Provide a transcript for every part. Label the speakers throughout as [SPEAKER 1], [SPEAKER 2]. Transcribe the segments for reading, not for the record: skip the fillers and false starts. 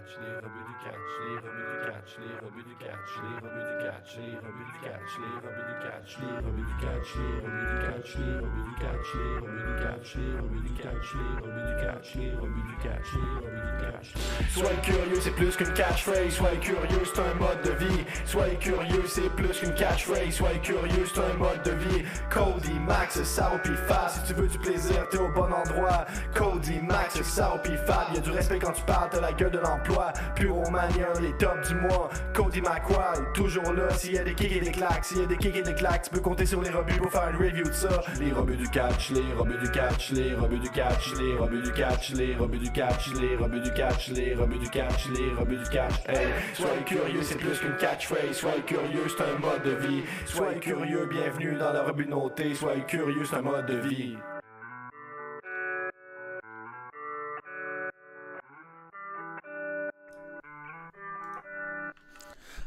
[SPEAKER 1] catch, les rebuts du catch, les rebuts du catch, les rebuts du catch, les rebuts du catch, les rebuts du catch, les rebuts du catch, les rebuts du catch, les rebuts du catch, les rebuts du catch, les rebuts du catch, les rebuts du catch, les rebuts du catch, les rebuts du catch, les rebuts du catch. Soyez curieux, c'est plus qu'une catchphrase. Soyez curieux, c'est un mode de vie. Soyez curieux, c'est plus qu'une catchphrase. Soyez curieux, c'est un mode de vie. Cody, Max, Sao pis Fab. Si tu veux du plaisir, t'es au bon endroit. Cody, Max, Sao pis Fab. Y'a du respect quand tu parles, t'as la gueule de l'emploi. Puromania, les tops du mois. Cody McQuarrie, toujours là. S'il y a des kicks et des claques, s'il y a des kicks et des claques, tu peux compter sur les rebuts pour faire une review de ça. Les rebuts du catch, les rebuts du catch, les rebuts du catch, les rebuts du catch, les rebuts du catch, les rebuts du catch, les rebuts du catch, les rebuts du catch. Hey, soyez curieux, c'est plus qu'une catchphrase. Soyez curieux, c'est un mode de vie. Soyez curieux, bienvenue dans la rebut notée. Soyez curieux, c'est un mode de vie.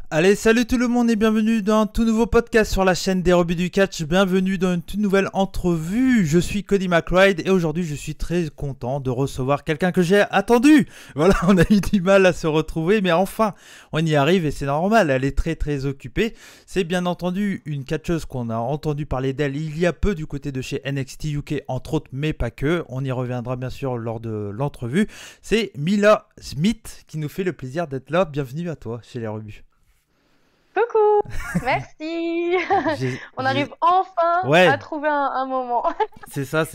[SPEAKER 2] Allez, salut tout le monde et bienvenue dans un tout nouveau podcast sur la chaîne des rebuts du catch. Bienvenue dans une toute nouvelle entrevue. Je suis Cody McRae et aujourd'hui je suis très content de recevoir quelqu'un que j'ai attendu. Voilà, on a eu du mal à se retrouver mais enfin on y arrive et c'est normal, elle est très occupée. C'est bien entendu une catcheuse qu'on a entendu parler d'elle il y a peu du côté de chez NXT UK entre autres mais pas que. On y reviendra bien sûr lors de l'entrevue. C'est Mila Smith qui nous fait le plaisir d'être là. Bienvenue à toi chez les rebuts.
[SPEAKER 3] Coucou, merci. On arrive enfin à trouver un moment.
[SPEAKER 2] C'est ça.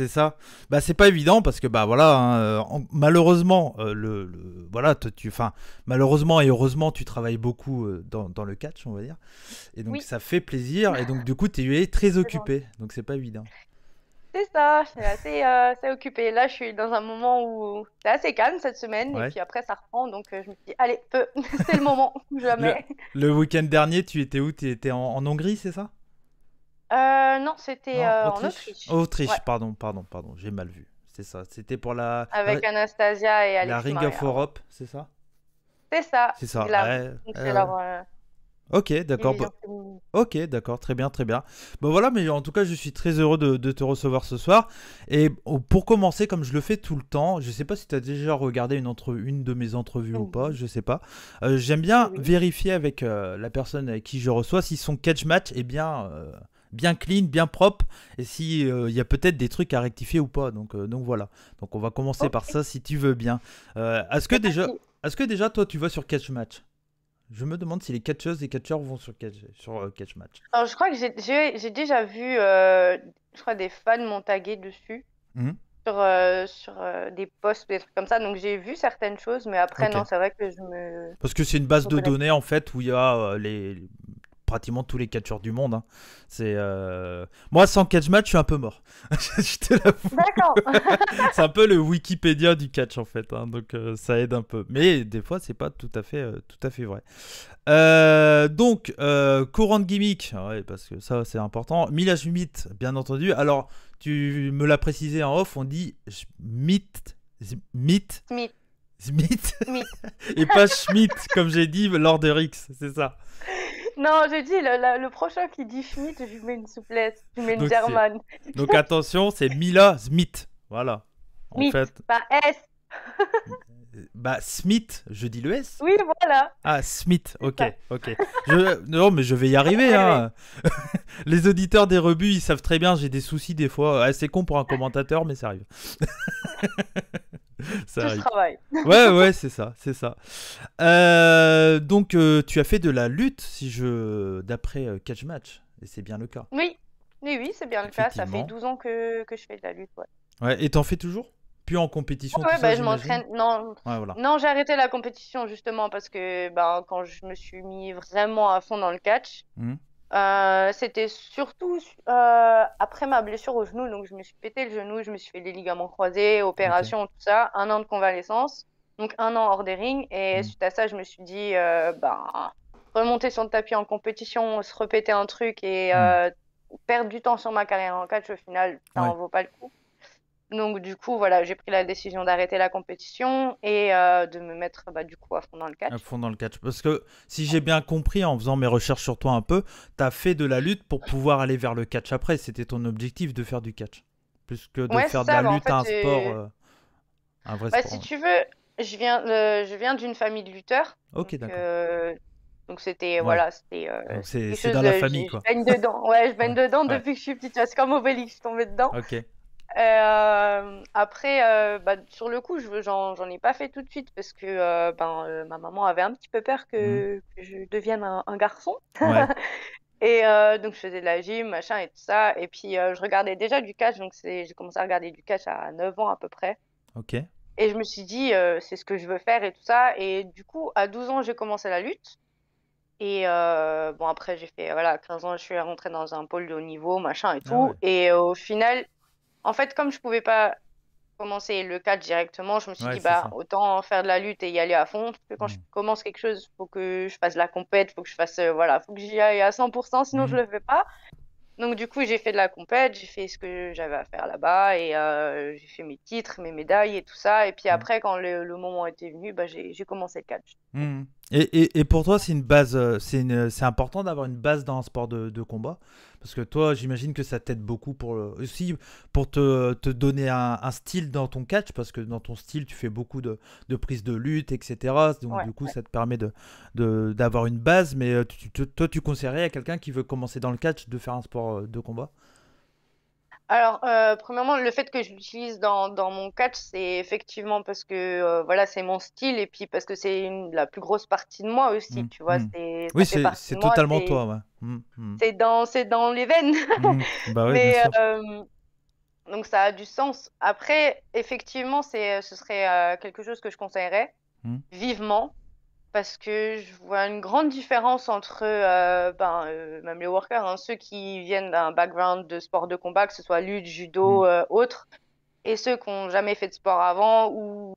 [SPEAKER 2] Bah c'est pas évident parce que bah voilà, malheureusement voilà, malheureusement et heureusement tu travailles beaucoup dans le catch on va dire. Et donc ça fait plaisir et donc du coup tu es très occupé donc c'est pas évident.
[SPEAKER 3] C'est ça, je suis assez occupée. Là, je suis dans un moment où c'est assez calme cette semaine et puis après ça reprend. Donc je me dis, allez, c'est le moment, jamais.
[SPEAKER 2] Le week-end dernier, tu étais où? Tu étais en Hongrie, c'est ça?
[SPEAKER 3] Non, c'était en Autriche.
[SPEAKER 2] Autriche, pardon, j'ai mal vu. C'est ça, c'était pour la...
[SPEAKER 3] Avec Anastasia et Alex.
[SPEAKER 2] La Ring of Europe, c'est ça?
[SPEAKER 3] C'est ça.
[SPEAKER 2] C'est ça.
[SPEAKER 3] Donc c'est leur...
[SPEAKER 2] Ok, d'accord. Ok, d'accord, très bien. Bon voilà, mais en tout cas, je suis très heureux de te recevoir ce soir. Et pour commencer, comme je le fais tout le temps, je sais pas si tu as déjà regardé une de mes entrevues ou pas, je sais pas. J'aime bien vérifier avec la personne avec qui je reçois si son catch match est bien clean, bien propre, et si y a peut-être des trucs à rectifier ou pas. Donc voilà. Donc on va commencer par ça si tu veux bien. Est-ce que déjà toi tu vas sur catch match? Je me demande si les catcheuses et catcheurs vont sur catch match.
[SPEAKER 3] Alors, je crois que j'ai déjà vu je crois des fans m'ont tagué dessus sur des posts, des trucs comme ça. Donc, j'ai vu certaines choses, mais après, non, c'est vrai que je me...
[SPEAKER 2] Parce que c'est une base de données, en fait, où il y a pratiquement tous les catcheurs du monde. Hein. C'est moi sans catch match, je suis un peu mort. Je te l'avoue.
[SPEAKER 3] D'accord.
[SPEAKER 2] C'est un peu le Wikipédia du catch en fait, hein, donc ça aide un peu. Mais des fois, c'est pas tout à fait vrai. Donc courant de gimmick, ouais, parce que ça c'est important. Mila Smith, bien entendu. Alors tu me l'as précisé en off, on dit Smith. Et pas Schmidt comme j'ai dit lors de Rix, c'est ça.
[SPEAKER 3] Non, j'ai dit le prochain qui dit Schmidt, je lui mets une souplesse, je lui mets une German.
[SPEAKER 2] Donc attention, c'est Mila Smith, voilà.
[SPEAKER 3] Smith, pas S.
[SPEAKER 2] Bah Smith, je dis le S.
[SPEAKER 3] Oui, voilà.
[SPEAKER 2] Ah Smith, ok. Non mais je vais y arriver. Hein. Les auditeurs des rebuts, ils savent très bien, j'ai des soucis des fois. C'est con pour un commentateur, mais ça arrive.
[SPEAKER 3] Ça arrive. Travail.
[SPEAKER 2] Ouais, c'est ça. Donc tu as fait de la lutte, d'après Catch Match, et c'est bien le cas.
[SPEAKER 3] Oui, c'est bien le cas. Ça fait 12 ans que je fais de la lutte,
[SPEAKER 2] Ouais, et t'en fais toujours? Plus en compétition?
[SPEAKER 3] Je m'entraîne. Non, voilà. Non, j'ai arrêté la compétition justement parce que quand je me suis mis vraiment à fond dans le catch, c'était surtout après ma blessure au genou. Donc je me suis pété le genou, je me suis fait des ligaments croisés, opération, tout ça, 1 an de convalescence, donc 1 an hors des rings. Et suite à ça, je me suis dit remonter sur le tapis en compétition, se répéter un truc et perdre du temps sur ma carrière en catch, au final, ça en vaut pas le coup. Donc du coup, voilà, j'ai pris la décision d'arrêter la compétition et de me mettre du coup à fond dans le catch.
[SPEAKER 2] À fond dans le catch. Parce que si j'ai bien compris en faisant mes recherches sur toi un peu, tu as fait de la lutte pour pouvoir aller vers le catch après. C'était ton objectif de faire du catch. Plus que de faire de la lutte un sport, un vrai sport.
[SPEAKER 3] Si tu veux, je viens d'une famille de lutteurs.
[SPEAKER 2] Ok, d'accord.
[SPEAKER 3] Donc c'était
[SPEAKER 2] Ouais.
[SPEAKER 3] voilà, c'était
[SPEAKER 2] Donc
[SPEAKER 3] quelque
[SPEAKER 2] c'est
[SPEAKER 3] chose
[SPEAKER 2] dans la famille,
[SPEAKER 3] je
[SPEAKER 2] quoi.
[SPEAKER 3] baigne dedans. Ouais, je baigne
[SPEAKER 2] Ouais.
[SPEAKER 3] dedans
[SPEAKER 2] Ouais.
[SPEAKER 3] depuis que je suis petite. Tu vois, c'est comme Obélix, je suis tombée dedans.
[SPEAKER 2] Ok.
[SPEAKER 3] Après, bah, sur le coup, j'en ai pas fait tout de suite parce que ma maman avait un petit peu peur
[SPEAKER 2] Mhm.
[SPEAKER 3] que je devienne un garçon.
[SPEAKER 2] Ouais.
[SPEAKER 3] Et donc, je faisais de la gym, machin et tout ça. Et puis, je regardais déjà du catch. Donc, j'ai commencé à regarder du catch à 9 ans à peu près.
[SPEAKER 2] Ok.
[SPEAKER 3] Et je me suis dit, c'est ce que je veux faire et tout ça. Et du coup, à 12 ans, j'ai commencé la lutte. Et bon, après, j'ai fait, voilà, 15 ans, je suis rentrée dans un pôle de haut niveau, machin et
[SPEAKER 2] Ah
[SPEAKER 3] tout.
[SPEAKER 2] ouais.
[SPEAKER 3] Et au final, en fait, comme je pouvais pas commencer le catch directement, je me suis
[SPEAKER 2] Ouais,
[SPEAKER 3] dit,
[SPEAKER 2] c'est
[SPEAKER 3] bah,
[SPEAKER 2] ça.
[SPEAKER 3] autant faire de la lutte et y aller à fond. Parce que quand je
[SPEAKER 2] Mhm.
[SPEAKER 3] commence quelque chose, faut que je fasse de la compète, faut que je fasse, voilà, faut que j'y aille à 100%, sinon je
[SPEAKER 2] Mhm.
[SPEAKER 3] le fais pas. Donc, du coup, j'ai fait de la compète, j'ai fait ce que j'avais à faire là-bas et j'ai fait mes titres, mes médailles et tout ça. Et puis
[SPEAKER 2] Mhm.
[SPEAKER 3] après, quand le moment était venu, bah, j'ai commencé le catch.
[SPEAKER 2] Mhm. Et pour toi, c'est une base, c'est important d'avoir une base dans un sport de combat. Parce que toi, j'imagine que ça t'aide beaucoup aussi pour te donner un style dans ton catch. Parce que dans ton style, tu fais beaucoup de prises de lutte, etc. Donc,
[SPEAKER 3] Ouais.
[SPEAKER 2] du coup, ça te permet d'avoir une base. Mais toi, tu conseillerais à quelqu'un qui veut commencer dans le catch de faire un sport de combat?
[SPEAKER 3] Alors, premièrement, le fait que je l'utilise dans mon catch, c'est effectivement parce que voilà, c'est mon style et puis parce que c'est la plus grosse partie de moi aussi,
[SPEAKER 2] Mhm.
[SPEAKER 3] tu vois,
[SPEAKER 2] Mhm.
[SPEAKER 3] ça
[SPEAKER 2] Oui,
[SPEAKER 3] fait partie
[SPEAKER 2] c'est
[SPEAKER 3] de moi,
[SPEAKER 2] totalement toi, ouais. Mhm. Mhm.
[SPEAKER 3] c'est dans les veines.
[SPEAKER 2] Mhm. Bah ouais, bien
[SPEAKER 3] Mais
[SPEAKER 2] sûr.
[SPEAKER 3] donc ça a du sens. Après, effectivement, ce serait quelque chose que je conseillerais
[SPEAKER 2] Mhm.
[SPEAKER 3] vivement parce que je vois une grande différence entre même les workers, hein, ceux qui viennent d'un background de sport de combat, que ce soit lutte,
[SPEAKER 2] Mhm.
[SPEAKER 3] judo, autre et ceux qui n'ont jamais fait de sport avant ou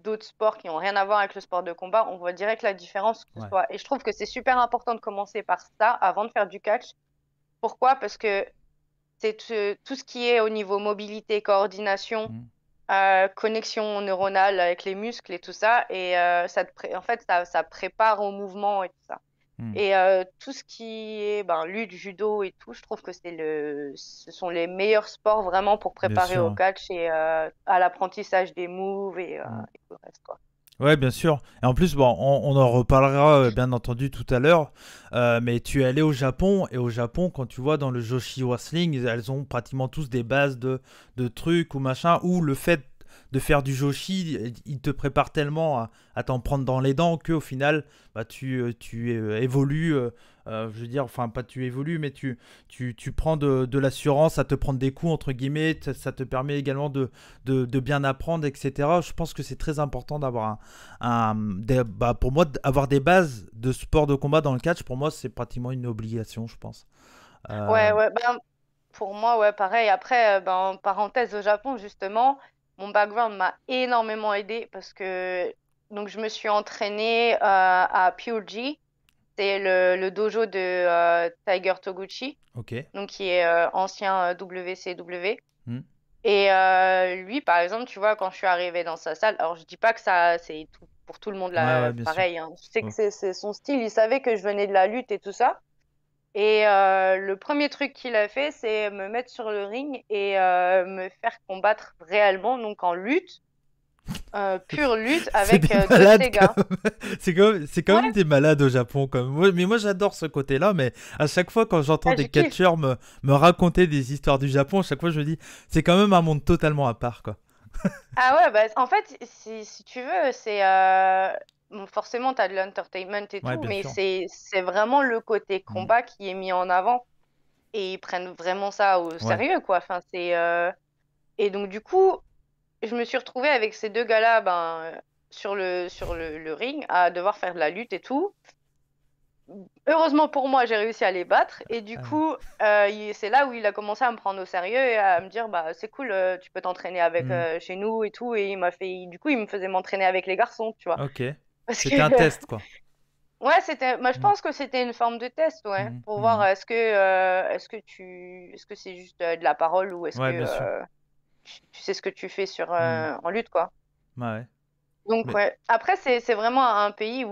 [SPEAKER 3] d'autres sports qui n'ont rien à voir avec le sport de combat, on voit direct la différence que ce
[SPEAKER 2] Ouais.
[SPEAKER 3] soit. Et je trouve que c'est super important de commencer par ça avant de faire du catch. Pourquoi? Parce que c'est tout ce qui est au niveau mobilité, coordination,
[SPEAKER 2] Mhm.
[SPEAKER 3] connexion neuronale avec les muscles et tout ça. Et en fait, ça prépare au mouvement et tout ça.
[SPEAKER 2] Mhm.
[SPEAKER 3] Et tout ce qui est lutte, judo et tout, je trouve que ce sont les meilleurs sports vraiment pour
[SPEAKER 2] Bien
[SPEAKER 3] préparer au
[SPEAKER 2] sûr.
[SPEAKER 3] catch et à l'apprentissage des moves
[SPEAKER 2] Ouais.
[SPEAKER 3] et tout le reste, quoi.
[SPEAKER 2] Ouais, bien sûr. Et en plus, bon, on en reparlera bien entendu tout à l'heure. Mais tu es allé au Japon, et au Japon, quand tu vois dans le Joshi Wrestling, elles ont pratiquement tous des bases de trucs ou machin, ou le fait de faire du Joshi, il te prépare tellement à t'en prendre dans les dents qu'au final, bah, tu évolues. Je veux dire, enfin, pas tu évolues, mais tu prends de l'assurance à te prendre des coups, entre guillemets. Ça te permet également de bien apprendre, etc. Je pense que c'est très important d'avoir pour moi, avoir des bases de sport de combat dans le catch, pour moi, c'est pratiquement une obligation, je pense.
[SPEAKER 3] Ouais,
[SPEAKER 2] Euh,
[SPEAKER 3] ouais, pour moi, ouais, pareil. Après, parenthèse au Japon, justement, mon background m'a énormément aidé parce que donc je me suis entraînée à Pure-G, c'est le dojo de Tiger Toguchi,
[SPEAKER 2] ok.
[SPEAKER 3] donc qui est ancien WCW.
[SPEAKER 2] Hmm.
[SPEAKER 3] Et lui, par exemple, tu vois, quand je suis arrivée dans sa salle, alors je dis pas que ça, c'est pour tout le monde
[SPEAKER 2] Ouais,
[SPEAKER 3] là,
[SPEAKER 2] ouais, bien sûr.
[SPEAKER 3] pareil, hein. Je sais que
[SPEAKER 2] Oh.
[SPEAKER 3] c'est son style, il savait que je venais de la lutte et tout ça. Et le premier truc qu'il a fait, c'est me mettre sur le ring et me faire combattre réellement, donc en lutte, pure lutte,
[SPEAKER 2] C'est
[SPEAKER 3] avec
[SPEAKER 2] des
[SPEAKER 3] deux de
[SPEAKER 2] malades
[SPEAKER 3] ses
[SPEAKER 2] quand
[SPEAKER 3] gars.
[SPEAKER 2] même. C'est quand même
[SPEAKER 3] Ouais,
[SPEAKER 2] des malades au Japon quand même. Mais moi j'adore ce côté-là, mais à chaque fois quand j'entends
[SPEAKER 3] ah,
[SPEAKER 2] des
[SPEAKER 3] je kiffe.
[SPEAKER 2] catcheurs me raconter des histoires du Japon, à chaque fois je me dis, c'est quand même un monde totalement à part, quoi.
[SPEAKER 3] Ah ouais, bah, en fait, si tu veux, c'est bon, forcément, tu as de l'entertainment et
[SPEAKER 2] Ouais,
[SPEAKER 3] tout,
[SPEAKER 2] bien
[SPEAKER 3] mais
[SPEAKER 2] sûr.
[SPEAKER 3] c'est vraiment le côté
[SPEAKER 2] Hmm.
[SPEAKER 3] combat qui est mis en avant et ils prennent vraiment ça au
[SPEAKER 2] Ouais.
[SPEAKER 3] sérieux, quoi. Enfin, et donc, du coup, je me suis retrouvée avec ces deux gars-là sur le ring à devoir faire de la lutte et tout. Heureusement pour moi, j'ai réussi à les battre. Et du
[SPEAKER 2] Ah.
[SPEAKER 3] coup, c'est là où il a commencé à me prendre au sérieux et à me dire, bah, c'est cool, tu peux t'entraîner avec
[SPEAKER 2] Hmm.
[SPEAKER 3] chez nous et tout. Et du coup, il me faisait m'entraîner avec les garçons, tu vois.
[SPEAKER 2] Ok.
[SPEAKER 3] Parce que,
[SPEAKER 2] C'était un test, quoi.
[SPEAKER 3] ouais, moi, je
[SPEAKER 2] Hmm.
[SPEAKER 3] pense que c'était une forme de test, ouais,
[SPEAKER 2] Hmm.
[SPEAKER 3] pour voir
[SPEAKER 2] Hmm.
[SPEAKER 3] est-ce que c'est juste de la parole ou est-ce que
[SPEAKER 2] Ouais, bien sûr.
[SPEAKER 3] tu sais ce que tu fais
[SPEAKER 2] Hmm.
[SPEAKER 3] en lutte, quoi.
[SPEAKER 2] Ouais.
[SPEAKER 3] Donc
[SPEAKER 2] Mais
[SPEAKER 3] ouais, après c'est vraiment un pays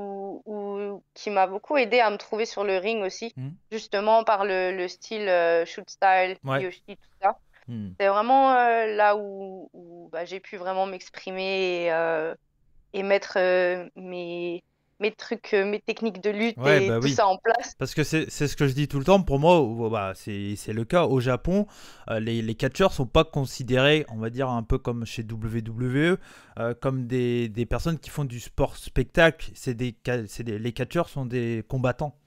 [SPEAKER 3] qui m'a beaucoup aidé à me trouver sur le ring aussi,
[SPEAKER 2] hmm.
[SPEAKER 3] justement par le style shoot style,
[SPEAKER 2] Ouais.
[SPEAKER 3] Yoshi, tout ça.
[SPEAKER 2] Hmm.
[SPEAKER 3] C'est vraiment là où j'ai pu vraiment m'exprimer et mettre mes trucs, mes techniques de lutte
[SPEAKER 2] Ouais,
[SPEAKER 3] et
[SPEAKER 2] bah
[SPEAKER 3] tout
[SPEAKER 2] oui.
[SPEAKER 3] ça en place.
[SPEAKER 2] Parce que c'est ce que je dis tout le temps. Pour moi, bah, c'est le cas. Au Japon, les catcheurs sont pas considérés, on va dire, un peu comme chez WWE, comme des personnes qui font du sport spectacle. Les catcheurs sont des combattants.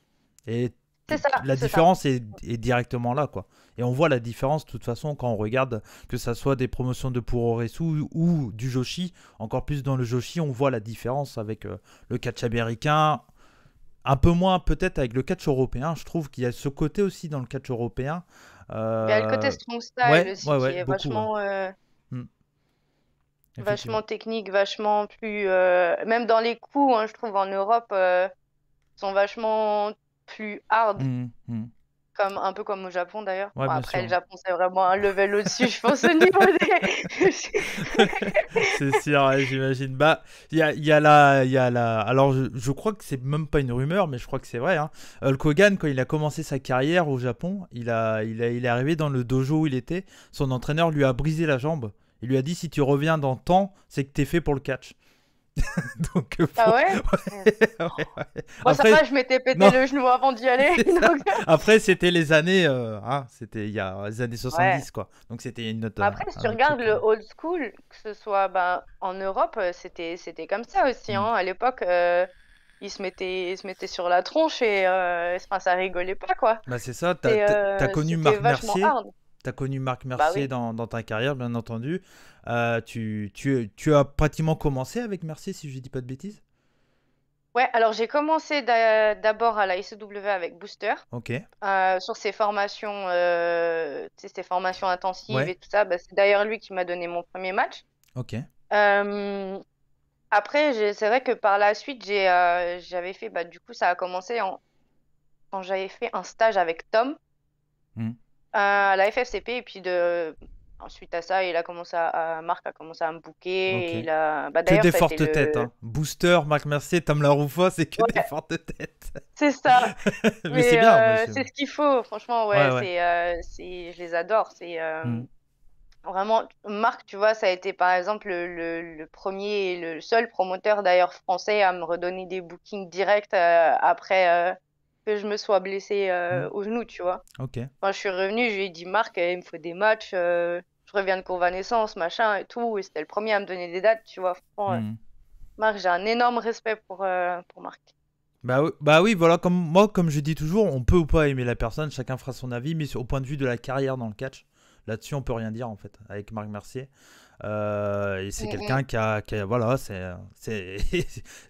[SPEAKER 2] Et
[SPEAKER 3] C'est ça,
[SPEAKER 2] la
[SPEAKER 3] c'est ça.
[SPEAKER 2] différence est directement là, quoi. Et on voit la différence, de toute façon, quand on regarde, que ça soit des promotions de Puroresu ou du Joshi. Encore plus dans le Joshi, on voit la différence avec le catch américain. Un peu moins peut-être avec le catch européen. Je trouve qu'il y a ce côté aussi dans le catch européen.
[SPEAKER 3] Il y a le côté strong style aussi qui est
[SPEAKER 2] Beaucoup.
[SPEAKER 3] vachement technique, vachement plus... Même dans les coups, hein, je trouve en Europe, sont vachement plus hard. Un peu comme au Japon d'ailleurs.
[SPEAKER 2] Ouais,
[SPEAKER 3] après, le Japon, c'est vraiment un level au-dessus, je pense, au niveau des.
[SPEAKER 2] C'est sûr, j'imagine. Bah, il y a la. Alors, je crois que c'est même pas une rumeur, mais je crois que c'est vrai. Hein. Hulk Hogan, quand il a commencé sa carrière au Japon, il est arrivé dans le dojo où il était. Son entraîneur lui a brisé la jambe. Il lui a dit si tu reviens dans le temps, c'est que t'es fait pour le catch.
[SPEAKER 3] Donc, ah ouais,
[SPEAKER 2] ouais.
[SPEAKER 3] Bon, après, ça va, je m'étais pété le genou avant d'y aller. Donc...
[SPEAKER 2] Après, c'était les années, c'était il y a les années 70, quoi. Donc c'était une autre.
[SPEAKER 3] Après, si tu regardes le old school, que ce soit en Europe, c'était comme ça aussi. Hein. À l'époque, ils se mettaient sur la tronche et ça rigolait pas, quoi.
[SPEAKER 2] Bah c'est ça. T'as connu Marc Mercier. T'as connu Marc Mercier
[SPEAKER 3] oui.
[SPEAKER 2] dans ta carrière, bien entendu. Tu as pratiquement commencé avec Mercier, si je dis pas de bêtises.
[SPEAKER 3] Ouais, alors j'ai commencé d'abord à la ICW avec Booster.
[SPEAKER 2] Ok.
[SPEAKER 3] Sur ses formations, ses formations intensives et tout ça. Bah, c'est d'ailleurs lui qui m'a donné mon premier match.
[SPEAKER 2] Ok.
[SPEAKER 3] Après, c'est vrai que par la suite, j'avais fait, bah, du coup, ça a commencé quand j'avais fait un stage avec Tom à la FFCP. Et puis, ensuite à ça, Marc a commencé à me booker. Et
[SPEAKER 2] que des fortes têtes. Hein. Booster, Marc Mercier, Tom Laroufois, c'est que des fortes têtes.
[SPEAKER 3] C'est ça.
[SPEAKER 2] Mais c'est bien.
[SPEAKER 3] C'est ce qu'il faut, franchement. Je les adore. C'est vraiment, Marc, tu vois, ça a été par exemple le premier et le seul promoteur d'ailleurs français à me redonner des bookings directs après que je me sois blessée au genou, tu vois.
[SPEAKER 2] Ok.
[SPEAKER 3] Quand je suis revenue, je lui ai dit, Marc, il me faut des matchs, je reviens de convalescence, machin et tout. Et c'était le premier à me donner des dates, tu vois. Marc, j'ai un énorme respect pour Marc.
[SPEAKER 2] Bah oui, voilà, comme je dis toujours, on peut ou pas aimer la personne, chacun fera son avis, mais au point de vue de la carrière dans le catch, là-dessus on peut rien dire en fait, avec Marc Mercier. Et c'est quelqu'un qui a voilà, c'est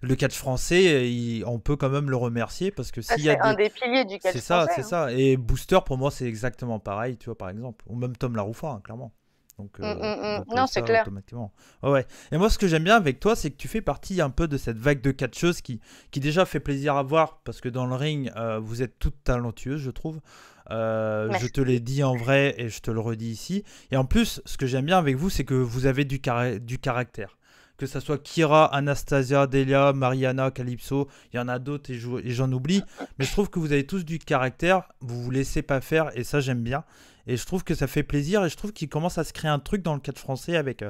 [SPEAKER 2] le catch français, on peut quand même le remercier parce que s'il y a
[SPEAKER 3] un des piliers du catch français.
[SPEAKER 2] C'est ça. Et Booster pour moi c'est exactement pareil, tu vois, par exemple, ou même Tom Laroufois, hein, clairement. Donc,
[SPEAKER 3] non, c'est clair.
[SPEAKER 2] Automatiquement. Ouais. Et moi, ce que j'aime bien avec toi, c'est que tu fais partie un peu de cette vague de catcheuses qui déjà fait plaisir à voir parce que dans le ring, vous êtes toutes talentueuses, je trouve. Je te l'ai dit en vrai et je te le redis ici. Et en plus, ce que j'aime bien avec vous, c'est que vous avez du caractère. Que ça soit Kira, Anastasia, Delia, Mariana, Calypso, il y en a d'autres et j'en oublie. Mais je trouve que vous avez tous du caractère, vous vous laissez pas faire et ça j'aime bien. Et je trouve que ça fait plaisir et je trouve qu'il commence à se créer un truc dans le catch français avec,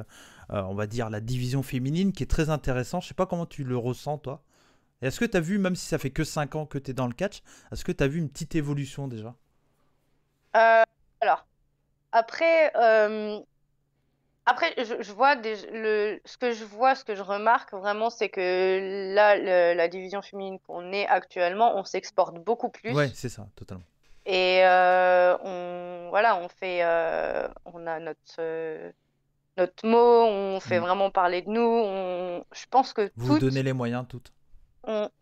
[SPEAKER 2] on va dire, la division féminine qui est très intéressant. Je sais pas comment tu le ressens, toi. Et est-ce que tu as vu, même si ça fait que 5 ans que tu es dans le catch, est-ce que tu as vu une petite évolution déjà?
[SPEAKER 3] Alors, après, je vois ce que je remarque vraiment, c'est que là, la division féminine qu'on est actuellement, on s'exporte beaucoup plus.
[SPEAKER 2] Ouais, c'est ça, totalement.
[SPEAKER 3] Et on a notre mot, on fait vraiment parler de nous. Je pense que
[SPEAKER 2] vous donnez les moyens toutes.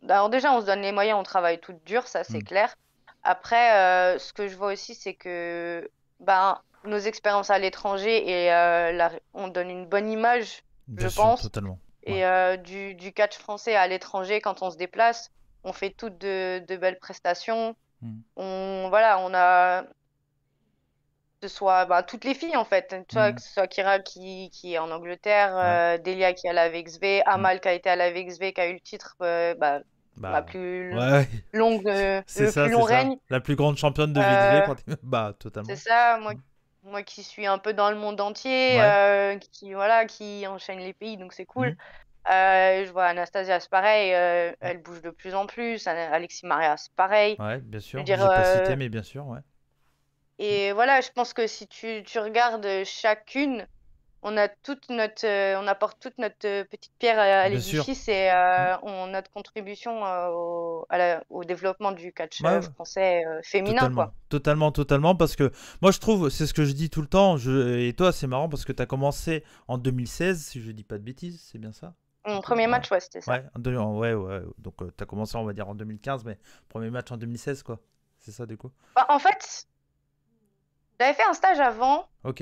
[SPEAKER 3] Alors déjà, on se donne les moyens, on travaille toutes dur, ça c'est clair. Après, ce que je vois aussi, c'est que nos expériences à l'étranger et on donne une bonne image, je pense.
[SPEAKER 2] Totalement.
[SPEAKER 3] Et du catch français à l'étranger, quand on se déplace, on fait toutes de belles prestations. On a que ce soit toutes les filles en fait, tu vois, que ce soit Kira qui est en Angleterre, Delia qui est à la VXV, Amal qui a été à la VXV, qui a eu le titre la plus longue, le plus long règne.
[SPEAKER 2] La plus grande championne de VXV, totalement.
[SPEAKER 3] C'est ça, moi qui suis un peu dans le monde entier, qui enchaîne les pays, donc c'est cool. Je vois Anastasia, c'est pareil, elle bouge de plus en plus. Alexis Maria, c'est pareil.
[SPEAKER 2] Ouais, bien sûr.
[SPEAKER 3] Je veux
[SPEAKER 2] J'ai
[SPEAKER 3] dire,
[SPEAKER 2] pas cité, mais bien sûr, ouais.
[SPEAKER 3] et voilà, je pense que si tu regardes chacune, on apporte toute notre petite pierre à
[SPEAKER 2] Bien sûr.
[SPEAKER 3] l'édifice et notre contribution au développement du catch
[SPEAKER 2] Ouais,
[SPEAKER 3] français féminin, quoi.
[SPEAKER 2] totalement, parce que moi je trouve, c'est ce que je dis tout le temps, et toi c'est marrant parce que tu as commencé en 2016, si je dis pas de bêtises, c'est bien ça?
[SPEAKER 3] Mon premier match, ouais, c'était ça.
[SPEAKER 2] Ouais, ouais, donc tu as commencé on va dire en 2015, mais premier match en 2016 quoi, c'est ça du coup?
[SPEAKER 3] Bah, en fait, j'avais fait un stage avant.
[SPEAKER 2] Ok.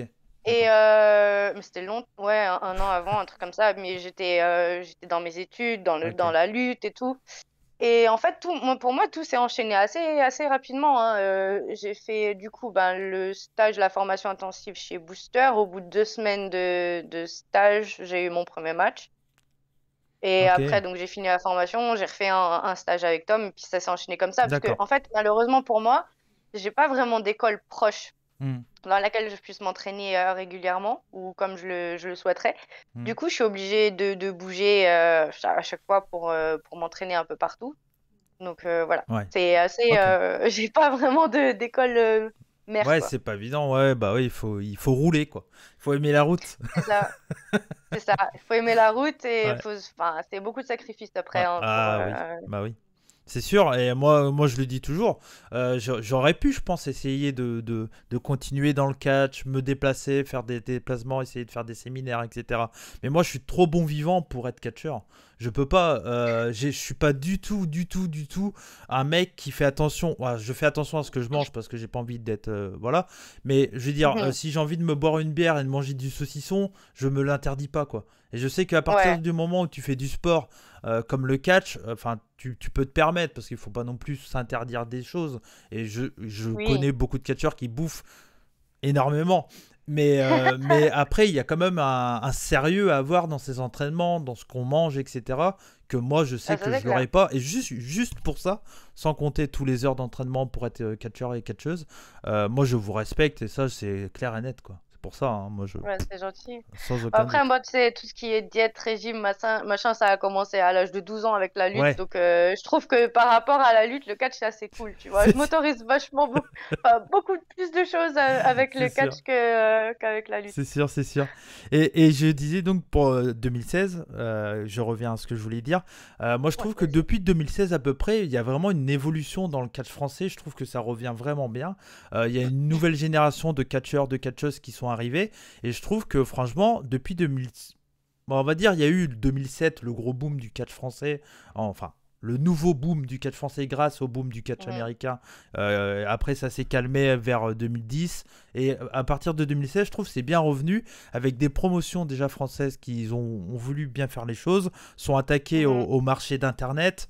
[SPEAKER 3] Et mais c'était long, ouais, un an avant, un truc comme ça. Mais j'étais dans mes études, dans la lutte et tout. Et en fait, pour moi, tout s'est enchaîné assez rapidement, hein. J'ai fait du coup le stage, la formation intensive chez Booster. Au bout de 2 semaines de stage, j'ai eu mon premier match. Et après, donc j'ai fini la formation, j'ai refait un stage avec Tom, et puis ça s'est enchaîné comme ça. Parce que, en fait, malheureusement pour moi, j'ai pas vraiment d'école proche dans laquelle je puisse m'entraîner régulièrement ou comme je le souhaiterais. Du coup, je suis obligée de bouger à chaque fois pour m'entraîner un peu partout. Donc voilà, c'est assez. J'ai pas vraiment d'école mère,
[SPEAKER 2] ouais,
[SPEAKER 3] quoi.
[SPEAKER 2] c'est pas évident, ouais, bah oui, il faut rouler quoi. Il faut aimer la route.
[SPEAKER 3] C'est ça. C'est ça. Il faut aimer la route et c'est beaucoup de sacrifices après.
[SPEAKER 2] Oui, bah oui. C'est sûr, et moi je le dis toujours, j'aurais pu, je pense, essayer de continuer dans le catch, me déplacer, faire des déplacements, essayer de faire des séminaires, etc. Mais moi je suis trop bon vivant pour être catcheur. Je peux pas, je suis pas du tout un mec qui fait attention. Ouais, je fais attention à ce que je mange parce que j'ai pas envie d'être. Voilà. Mais je veux dire, si j'ai envie de me boire une bière et de manger du saucisson, je me l'interdis pas, quoi. Et je sais qu'à partir du moment où tu fais du sport comme le catch, enfin, tu peux te permettre parce qu'il faut pas non plus s'interdire des choses. Et je connais beaucoup de catcheurs qui bouffent énormément. Mais après, il y a quand même un sérieux à avoir dans ces entraînements, dans ce qu'on mange, etc. Que moi, je sais que je l'aurais pas. Et juste pour ça, sans compter tous les heures d'entraînement pour être catcheur et catcheuse, moi, je vous respecte et ça, c'est clair et net, quoi. Pour ça, hein, moi je.
[SPEAKER 3] Ouais, c'est gentil.
[SPEAKER 2] Sans aucun
[SPEAKER 3] Après, moi, tu sais, tout ce qui est diète, régime, machin, ça a commencé à l'âge de 12 ans avec la lutte.
[SPEAKER 2] Ouais.
[SPEAKER 3] Donc, je trouve que par rapport à la lutte, le catch, c'est assez cool, tu vois. Je m'autorise vachement beaucoup plus de choses avec le catch qu'avec la lutte.
[SPEAKER 2] C'est sûr, c'est sûr. Et je disais donc pour 2016, je reviens à ce que je voulais dire. Moi, je trouve que depuis 2016 à peu près, il y a vraiment une évolution dans le catch français. Je trouve que ça revient vraiment bien. Il y a une nouvelle génération de catcheurs, de catcheuses qui sont arrivés. Et je trouve que franchement, depuis 2000, bon, on va dire, il y a eu 2007, le gros boom du catch français. Enfin, le nouveau boom du catch français grâce au boom du catch américain. Après, ça s'est calmé vers 2010. Et à partir de 2016, je trouve que c'est bien revenu avec des promotions déjà françaises qui ont voulu bien faire les choses, sont attaquées au marché d'Internet.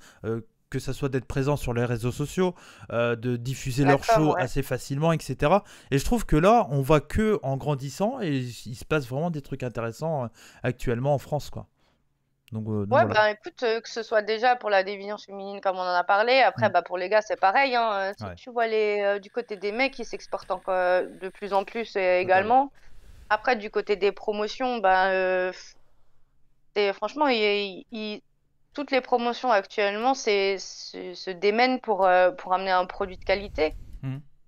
[SPEAKER 2] Que ça soit d'être présent sur les réseaux sociaux, de diffuser leurs shows assez facilement, etc. Et je trouve que là, on voit que en grandissant et il se passe vraiment des trucs intéressants actuellement en France, quoi. Donc
[SPEAKER 3] voilà. Écoute, que ce soit déjà pour la division féminine comme on en a parlé, après pour les gars c'est pareil, hein. Si tu vois du côté des mecs, ils s'exportent encore de plus en plus également. Après du côté des promotions, franchement, toutes les promotions actuellement se démènent pour amener un produit de qualité.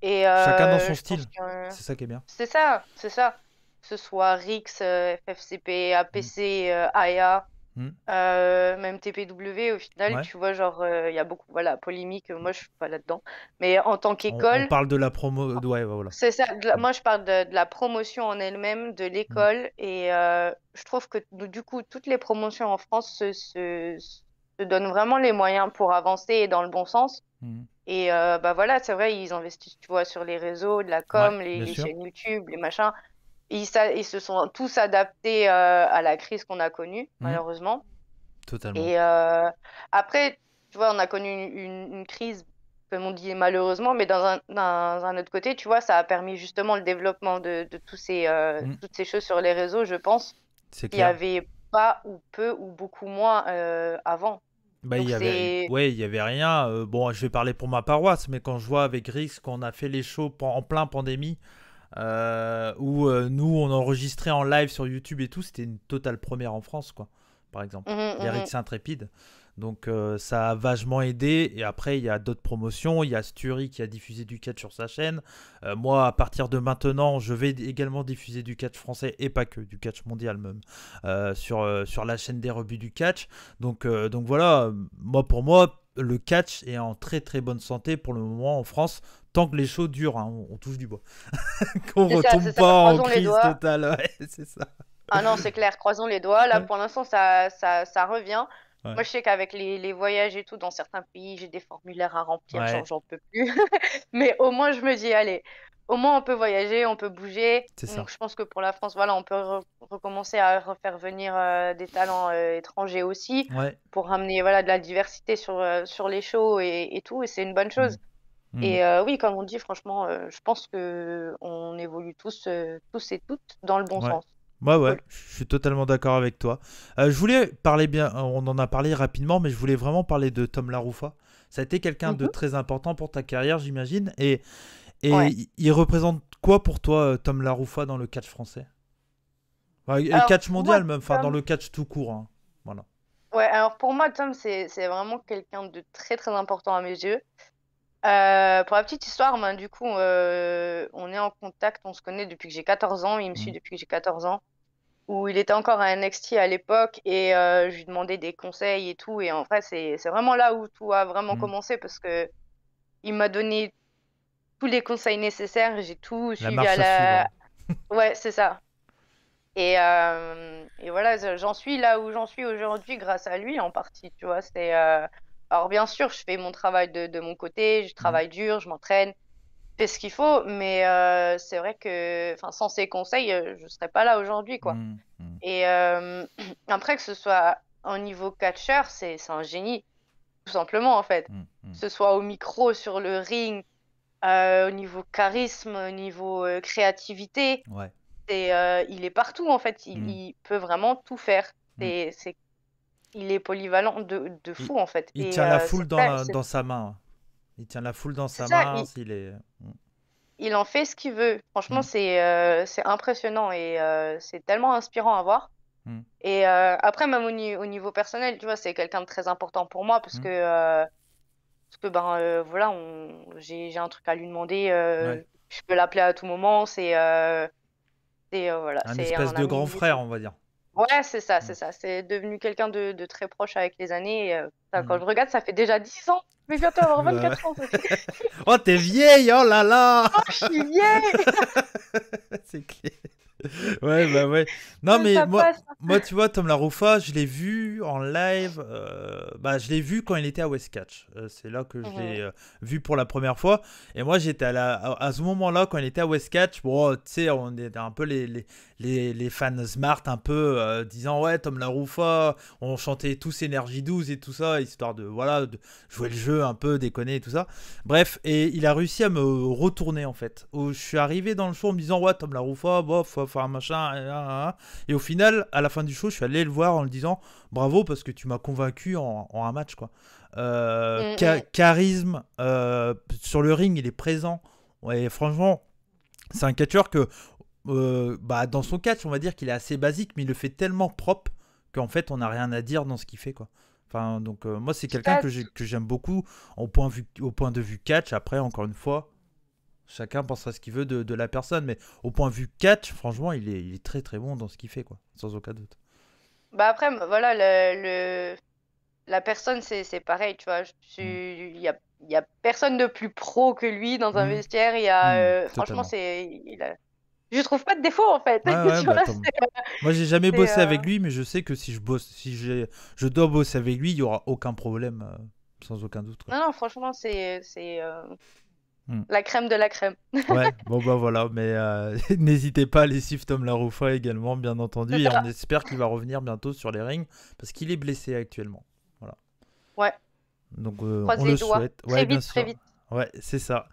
[SPEAKER 3] Et,
[SPEAKER 2] chacun dans son style, c'est ça qui est bien.
[SPEAKER 3] C'est ça. Que ce soit Rix, FFCP, APC, AEA, même TPW, au final, tu vois, genre, il y a beaucoup, polémique, moi je suis pas là-dedans. Mais en tant qu'école.
[SPEAKER 2] On parle de la promo, voilà.
[SPEAKER 3] C'est ça, moi je parle de la promotion en elle-même, de l'école, et je trouve que du coup, toutes les promotions en France se donnent vraiment les moyens pour avancer dans le bon sens. Et voilà, c'est vrai, ils investissent, tu vois, sur les réseaux, de la com, les chaînes YouTube, les machins. Ils se sont tous adaptés à la crise qu'on a connue, malheureusement.
[SPEAKER 2] Totalement.
[SPEAKER 3] Et après, tu vois, on a connu une crise, comme on dit malheureusement, mais dans un autre côté, tu vois, ça a permis justement le développement de toutes ces choses sur les réseaux, je pense. Il n'y avait pas ou peu ou beaucoup moins avant.
[SPEAKER 2] Il y avait rien. Bon, je vais parler pour ma paroisse, mais quand je vois avec Rix qu'on a fait les shows en plein pandémie, où nous on enregistrait en live sur YouTube et tout, c'était une totale première en France, quoi. par exemple. Les RX Intrépides. Donc ça a vachement aidé. Et après, il y a d'autres promotions. Il y a Sturi qui a diffusé du catch sur sa chaîne. Moi, à partir de maintenant, je vais également diffuser du catch français et pas que, du catch mondial même, sur la chaîne des rebuts du catch. Donc voilà, pour moi, le catch est en très très bonne santé pour le moment en France. Tant que les shows durent, hein, on touche du bois. Qu'on ne retombe pas en crise totale. Ouais, c'est ça.
[SPEAKER 3] Ah non, c'est clair, croisons les doigts. Là, pour l'instant, ça revient. Ouais. Moi, je sais qu'avec les voyages et tout, dans certains pays, j'ai des formulaires à remplir, genre j'en peux plus. Mais au moins, je me dis, allez, au moins on peut voyager, on peut bouger. Donc, je pense que pour la France, voilà, on peut recommencer à refaire venir des talents étrangers aussi, pour ramener voilà, de la diversité sur les shows et tout. Et c'est une bonne chose. Et oui, comme on dit, franchement, je pense qu'on évolue tous et toutes dans le bon sens.
[SPEAKER 2] Ouais, cool. Je suis totalement d'accord avec toi. Je voulais parler bien, on en a parlé rapidement, mais je voulais vraiment parler de Tom Laroufa. Ça a été quelqu'un de très important pour ta carrière, j'imagine. Et il représente quoi pour toi, Tom Laroufa, dans le catch français? Et catch mondial même, enfin dans le catch tout court. Hein. Voilà.
[SPEAKER 3] Ouais, alors pour moi, Tom, c'est vraiment quelqu'un de très très important à mes yeux. Pour la petite histoire, ben, du coup, on est en contact, on se connaît depuis que j'ai 14 ans, il me suit depuis que j'ai 14 ans, où il était encore à NXT à l'époque, et je lui demandais des conseils et tout, et en vrai, c'est vraiment là où tout a vraiment commencé, parce que il m'a donné tous les conseils nécessaires, j'ai tout suivi à la... Ouais, c'est ça. Et voilà, j'en suis là où j'en suis aujourd'hui grâce à lui, en partie, tu vois, c'est... Alors bien sûr, je fais mon travail de mon côté, je travaille dur, je m'entraîne, je fais ce qu'il faut, mais c'est vrai que sans ses conseils, je ne serais pas là aujourd'hui, quoi. Et après, que ce soit au niveau catcheur, c'est un génie, tout simplement, en fait. Que ce soit au micro, sur le ring, au niveau charisme, au niveau créativité, il est partout, en fait. Il peut vraiment tout faire. Il est polyvalent de fou, en fait.
[SPEAKER 2] Il tient la foule dans sa main. Il tient la foule dans sa main.
[SPEAKER 3] Il en fait ce qu'il veut. Franchement, c'est impressionnant et c'est tellement inspirant à voir. Et après, même au niveau personnel, tu vois, c'est quelqu'un de très important pour moi parce que voilà, j'ai un truc à lui demander. Je peux l'appeler à tout moment. Voilà,
[SPEAKER 2] un espèce de grand frère, on va dire.
[SPEAKER 3] Ouais, c'est ça, c'est ça. C'est devenu quelqu'un de très proche avec les années. Et, quand je regarde, ça fait déjà 10 ans. Mais bientôt avoir 24 ans.
[SPEAKER 2] Oh, t'es vieille, oh là là.
[SPEAKER 3] Oh, je suis vieille.
[SPEAKER 2] C'est clair. Ouais, bah ouais. Non, mais moi, tu vois, Tom Laroufa, je l'ai vu en live. Je l'ai vu quand il était à West Catch. C'est là que je l'ai vu pour la première fois. Et moi, j'étais à ce moment-là, quand il était à West Catch. Bon, tu sais, on était un peu les fans smart, un peu disant ouais, Tom Laroufa. On chantait tous Énergie 12 et tout ça, histoire de jouer le jeu un peu, déconner et tout ça. Bref, et il a réussi à me retourner en fait. Je suis arrivé dans le show en me disant ouais, Tom Laroufa, bof, faire un machin, et au final à la fin du show je suis allé le voir en le disant bravo parce que tu m'as convaincu en un match quoi. Charisme sur le ring, il est présent, ouais, franchement c'est un catcheur que dans son catch on va dire qu'il est assez basique, mais il le fait tellement propre qu'en fait on n'a rien à dire dans ce qu'il fait quoi. Enfin, donc moi c'est quelqu'un que j'aime beaucoup au point de vue catch. Après encore une fois, chacun pense à ce qu'il veut de la personne, mais au point de vue catch, franchement, il est très très bon dans ce qu'il fait, quoi, sans aucun doute.
[SPEAKER 3] Bah après, voilà, la personne, c'est pareil, tu vois. Il y a personne de plus pro que lui dans un vestiaire. Franchement, je trouve pas de défaut en fait.
[SPEAKER 2] Moi, j'ai jamais bossé avec lui, mais je sais que si je dois bosser avec lui, il y aura aucun problème, sans aucun doute, quoi.
[SPEAKER 3] Non, franchement, c'est la crème de la crème.
[SPEAKER 2] Ouais, bon bah voilà, mais n'hésitez pas à aller suivre Tom Laroufa également, bien entendu, et on espère qu'il va revenir bientôt sur les rings, parce qu'il est blessé actuellement. Voilà.
[SPEAKER 3] Ouais.
[SPEAKER 2] Donc on le souhaite.
[SPEAKER 3] Très vite, très vite.
[SPEAKER 2] Ouais, c'est ça.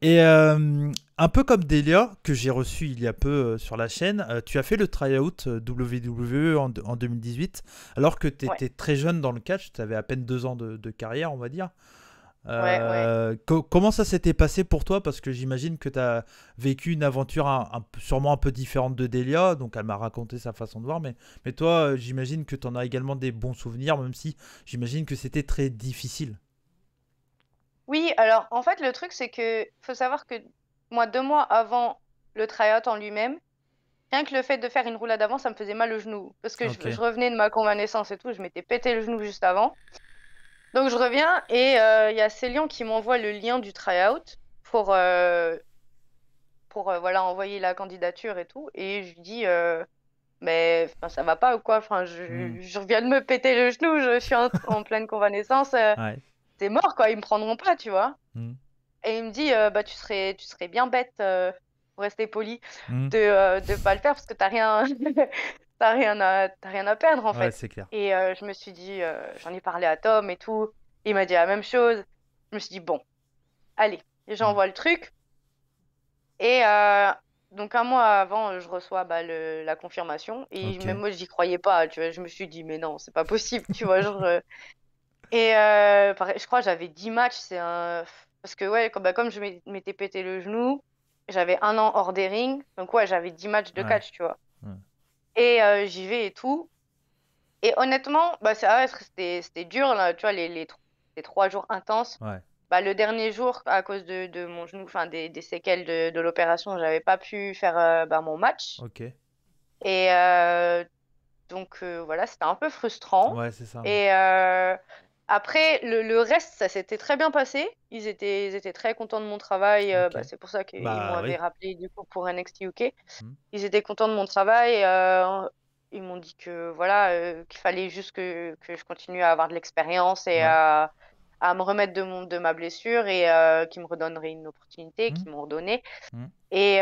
[SPEAKER 2] Et un peu comme Delia, que j'ai reçu il y a peu sur la chaîne, tu as fait le tryout WWE en 2018, alors que tu étais très jeune dans le catch, tu avais à peine 2 ans de carrière, on va dire. Comment ça s'était passé pour toi? Parce que j'imagine que tu as vécu une aventure sûrement un peu différente de Delia, donc elle m'a raconté sa façon de voir, mais toi, j'imagine que tu en as également des bons souvenirs, même si j'imagine que c'était très difficile.
[SPEAKER 3] Oui, alors en fait, le truc, c'est que faut savoir que moi, 2 mois avant le tryout en lui-même, rien que le fait de faire une roulade avant, ça me faisait mal au genou. Parce que
[SPEAKER 2] Ok.
[SPEAKER 3] je revenais de ma convalescence et tout, je m'étais pété le genou juste avant. Donc je reviens et il y a Célian qui m'envoie le lien du tryout pour voilà, envoyer la candidature et tout. Et je lui dis, mais enfin, ça va pas ou quoi? Enfin, je viens de me péter le genou, je suis en pleine convalescence.
[SPEAKER 2] Ouais.
[SPEAKER 3] C'est mort, quoi, ils me prendront pas, tu vois.
[SPEAKER 2] Mm.
[SPEAKER 3] Et il me dit, bah, tu serais bien bête, pour rester poli,
[SPEAKER 2] Mm.
[SPEAKER 3] de pas le faire parce que t'as rien, t'as rien à perdre, en
[SPEAKER 2] Ouais,
[SPEAKER 3] fait.
[SPEAKER 2] c'est clair.
[SPEAKER 3] Et je me suis dit, j'en ai parlé à Tom et tout. Il m'a dit la même chose. Je me suis dit, bon, allez, j'envoie le truc. Et donc, un mois avant, je reçois bah, la confirmation. Et
[SPEAKER 2] Ok.
[SPEAKER 3] même moi, j'y croyais pas, tu vois. Je me suis dit, mais non, c'est pas possible, tu vois. Genre, et pareil, je crois que j'avais 10 matchs. Parce que, ouais, comme je m'étais pété le genou, j'avais 1 an hors des rings. Donc, ouais, j'avais 10 matchs de
[SPEAKER 2] Ouais.
[SPEAKER 3] catch, tu vois.
[SPEAKER 2] Ouais.
[SPEAKER 3] Et j'y vais et tout. Et honnêtement, bah, c'était dur, là, tu vois, les 3 jours intenses.
[SPEAKER 2] Ouais.
[SPEAKER 3] Bah, le dernier jour, à cause de mon genou, enfin des séquelles de l'opération, j'avais pas pu faire bah, mon match.
[SPEAKER 2] Ok.
[SPEAKER 3] Et donc voilà, c'était un peu frustrant.
[SPEAKER 2] Ouais, c'est ça.
[SPEAKER 3] Et après, le reste, ça s'était très bien passé. Ils étaient très contents de mon travail.
[SPEAKER 2] Ok.
[SPEAKER 3] Bah, c'est pour ça qu'ils
[SPEAKER 2] Bah
[SPEAKER 3] m'avaient
[SPEAKER 2] oui.
[SPEAKER 3] rappelé du coup pour NXT UK.
[SPEAKER 2] Mm.
[SPEAKER 3] Ils étaient contents de mon travail. Ils m'ont dit que voilà, qu'il fallait juste que je continue à avoir de l'expérience et
[SPEAKER 2] Ouais.
[SPEAKER 3] à me remettre de ma blessure et qu'ils me redonneraient une opportunité,
[SPEAKER 2] Mm.
[SPEAKER 3] qu'ils m'ont redonné.
[SPEAKER 2] Mm.
[SPEAKER 3] Et,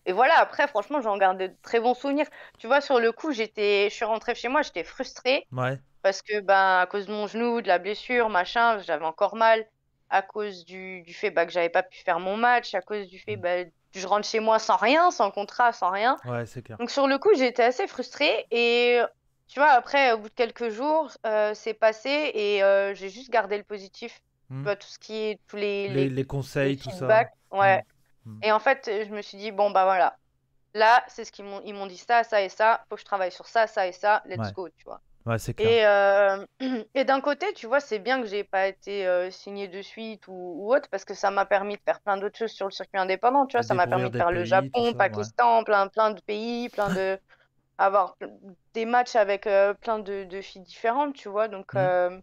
[SPEAKER 3] et voilà, après, franchement, j'en garde de très bons souvenirs. Tu vois, sur le coup, je suis rentrée chez moi, j'étais frustrée
[SPEAKER 2] Ouais.
[SPEAKER 3] parce que, ben, à cause de mon genou, de la blessure, machin, j'avais encore mal. À cause du fait bah, que j'avais pas pu faire mon match, à cause du fait
[SPEAKER 2] Mm.
[SPEAKER 3] bah, que je rentre chez moi sans rien, sans contrat, sans rien.
[SPEAKER 2] Ouais, c'est clair.
[SPEAKER 3] Donc, sur le coup, j'étais assez frustrée. Et tu vois, après, au bout de quelques jours, c'est passé et j'ai juste gardé le positif. Tu
[SPEAKER 2] Mm.
[SPEAKER 3] vois, tout ce qui est, tous
[SPEAKER 2] Les
[SPEAKER 3] les
[SPEAKER 2] conseils, tout ça.
[SPEAKER 3] feedbacks.
[SPEAKER 2] Mm.
[SPEAKER 3] Ouais.
[SPEAKER 2] Mm.
[SPEAKER 3] Et en fait, je me suis dit, bon, bah voilà. Là, c'est ce ils m'ont dit ça, ça et ça. Faut que je travaille sur ça, ça et ça. Let's
[SPEAKER 2] Ouais.
[SPEAKER 3] go, tu vois.
[SPEAKER 2] Ouais, c'est clair.
[SPEAKER 3] Et, et d'un côté, tu vois, c'est bien que j'ai pas été signée de suite ou autre parce que ça m'a permis de faire plein d'autres choses sur le circuit indépendant. Tu vois,
[SPEAKER 2] De
[SPEAKER 3] ça m'a
[SPEAKER 2] découvrir
[SPEAKER 3] permis de
[SPEAKER 2] des
[SPEAKER 3] faire le
[SPEAKER 2] pays, tout
[SPEAKER 3] Japon,
[SPEAKER 2] ça. Ouais.
[SPEAKER 3] Pakistan, plein de pays, avoir des matchs avec plein de filles différentes, tu vois. Donc,
[SPEAKER 2] Mm.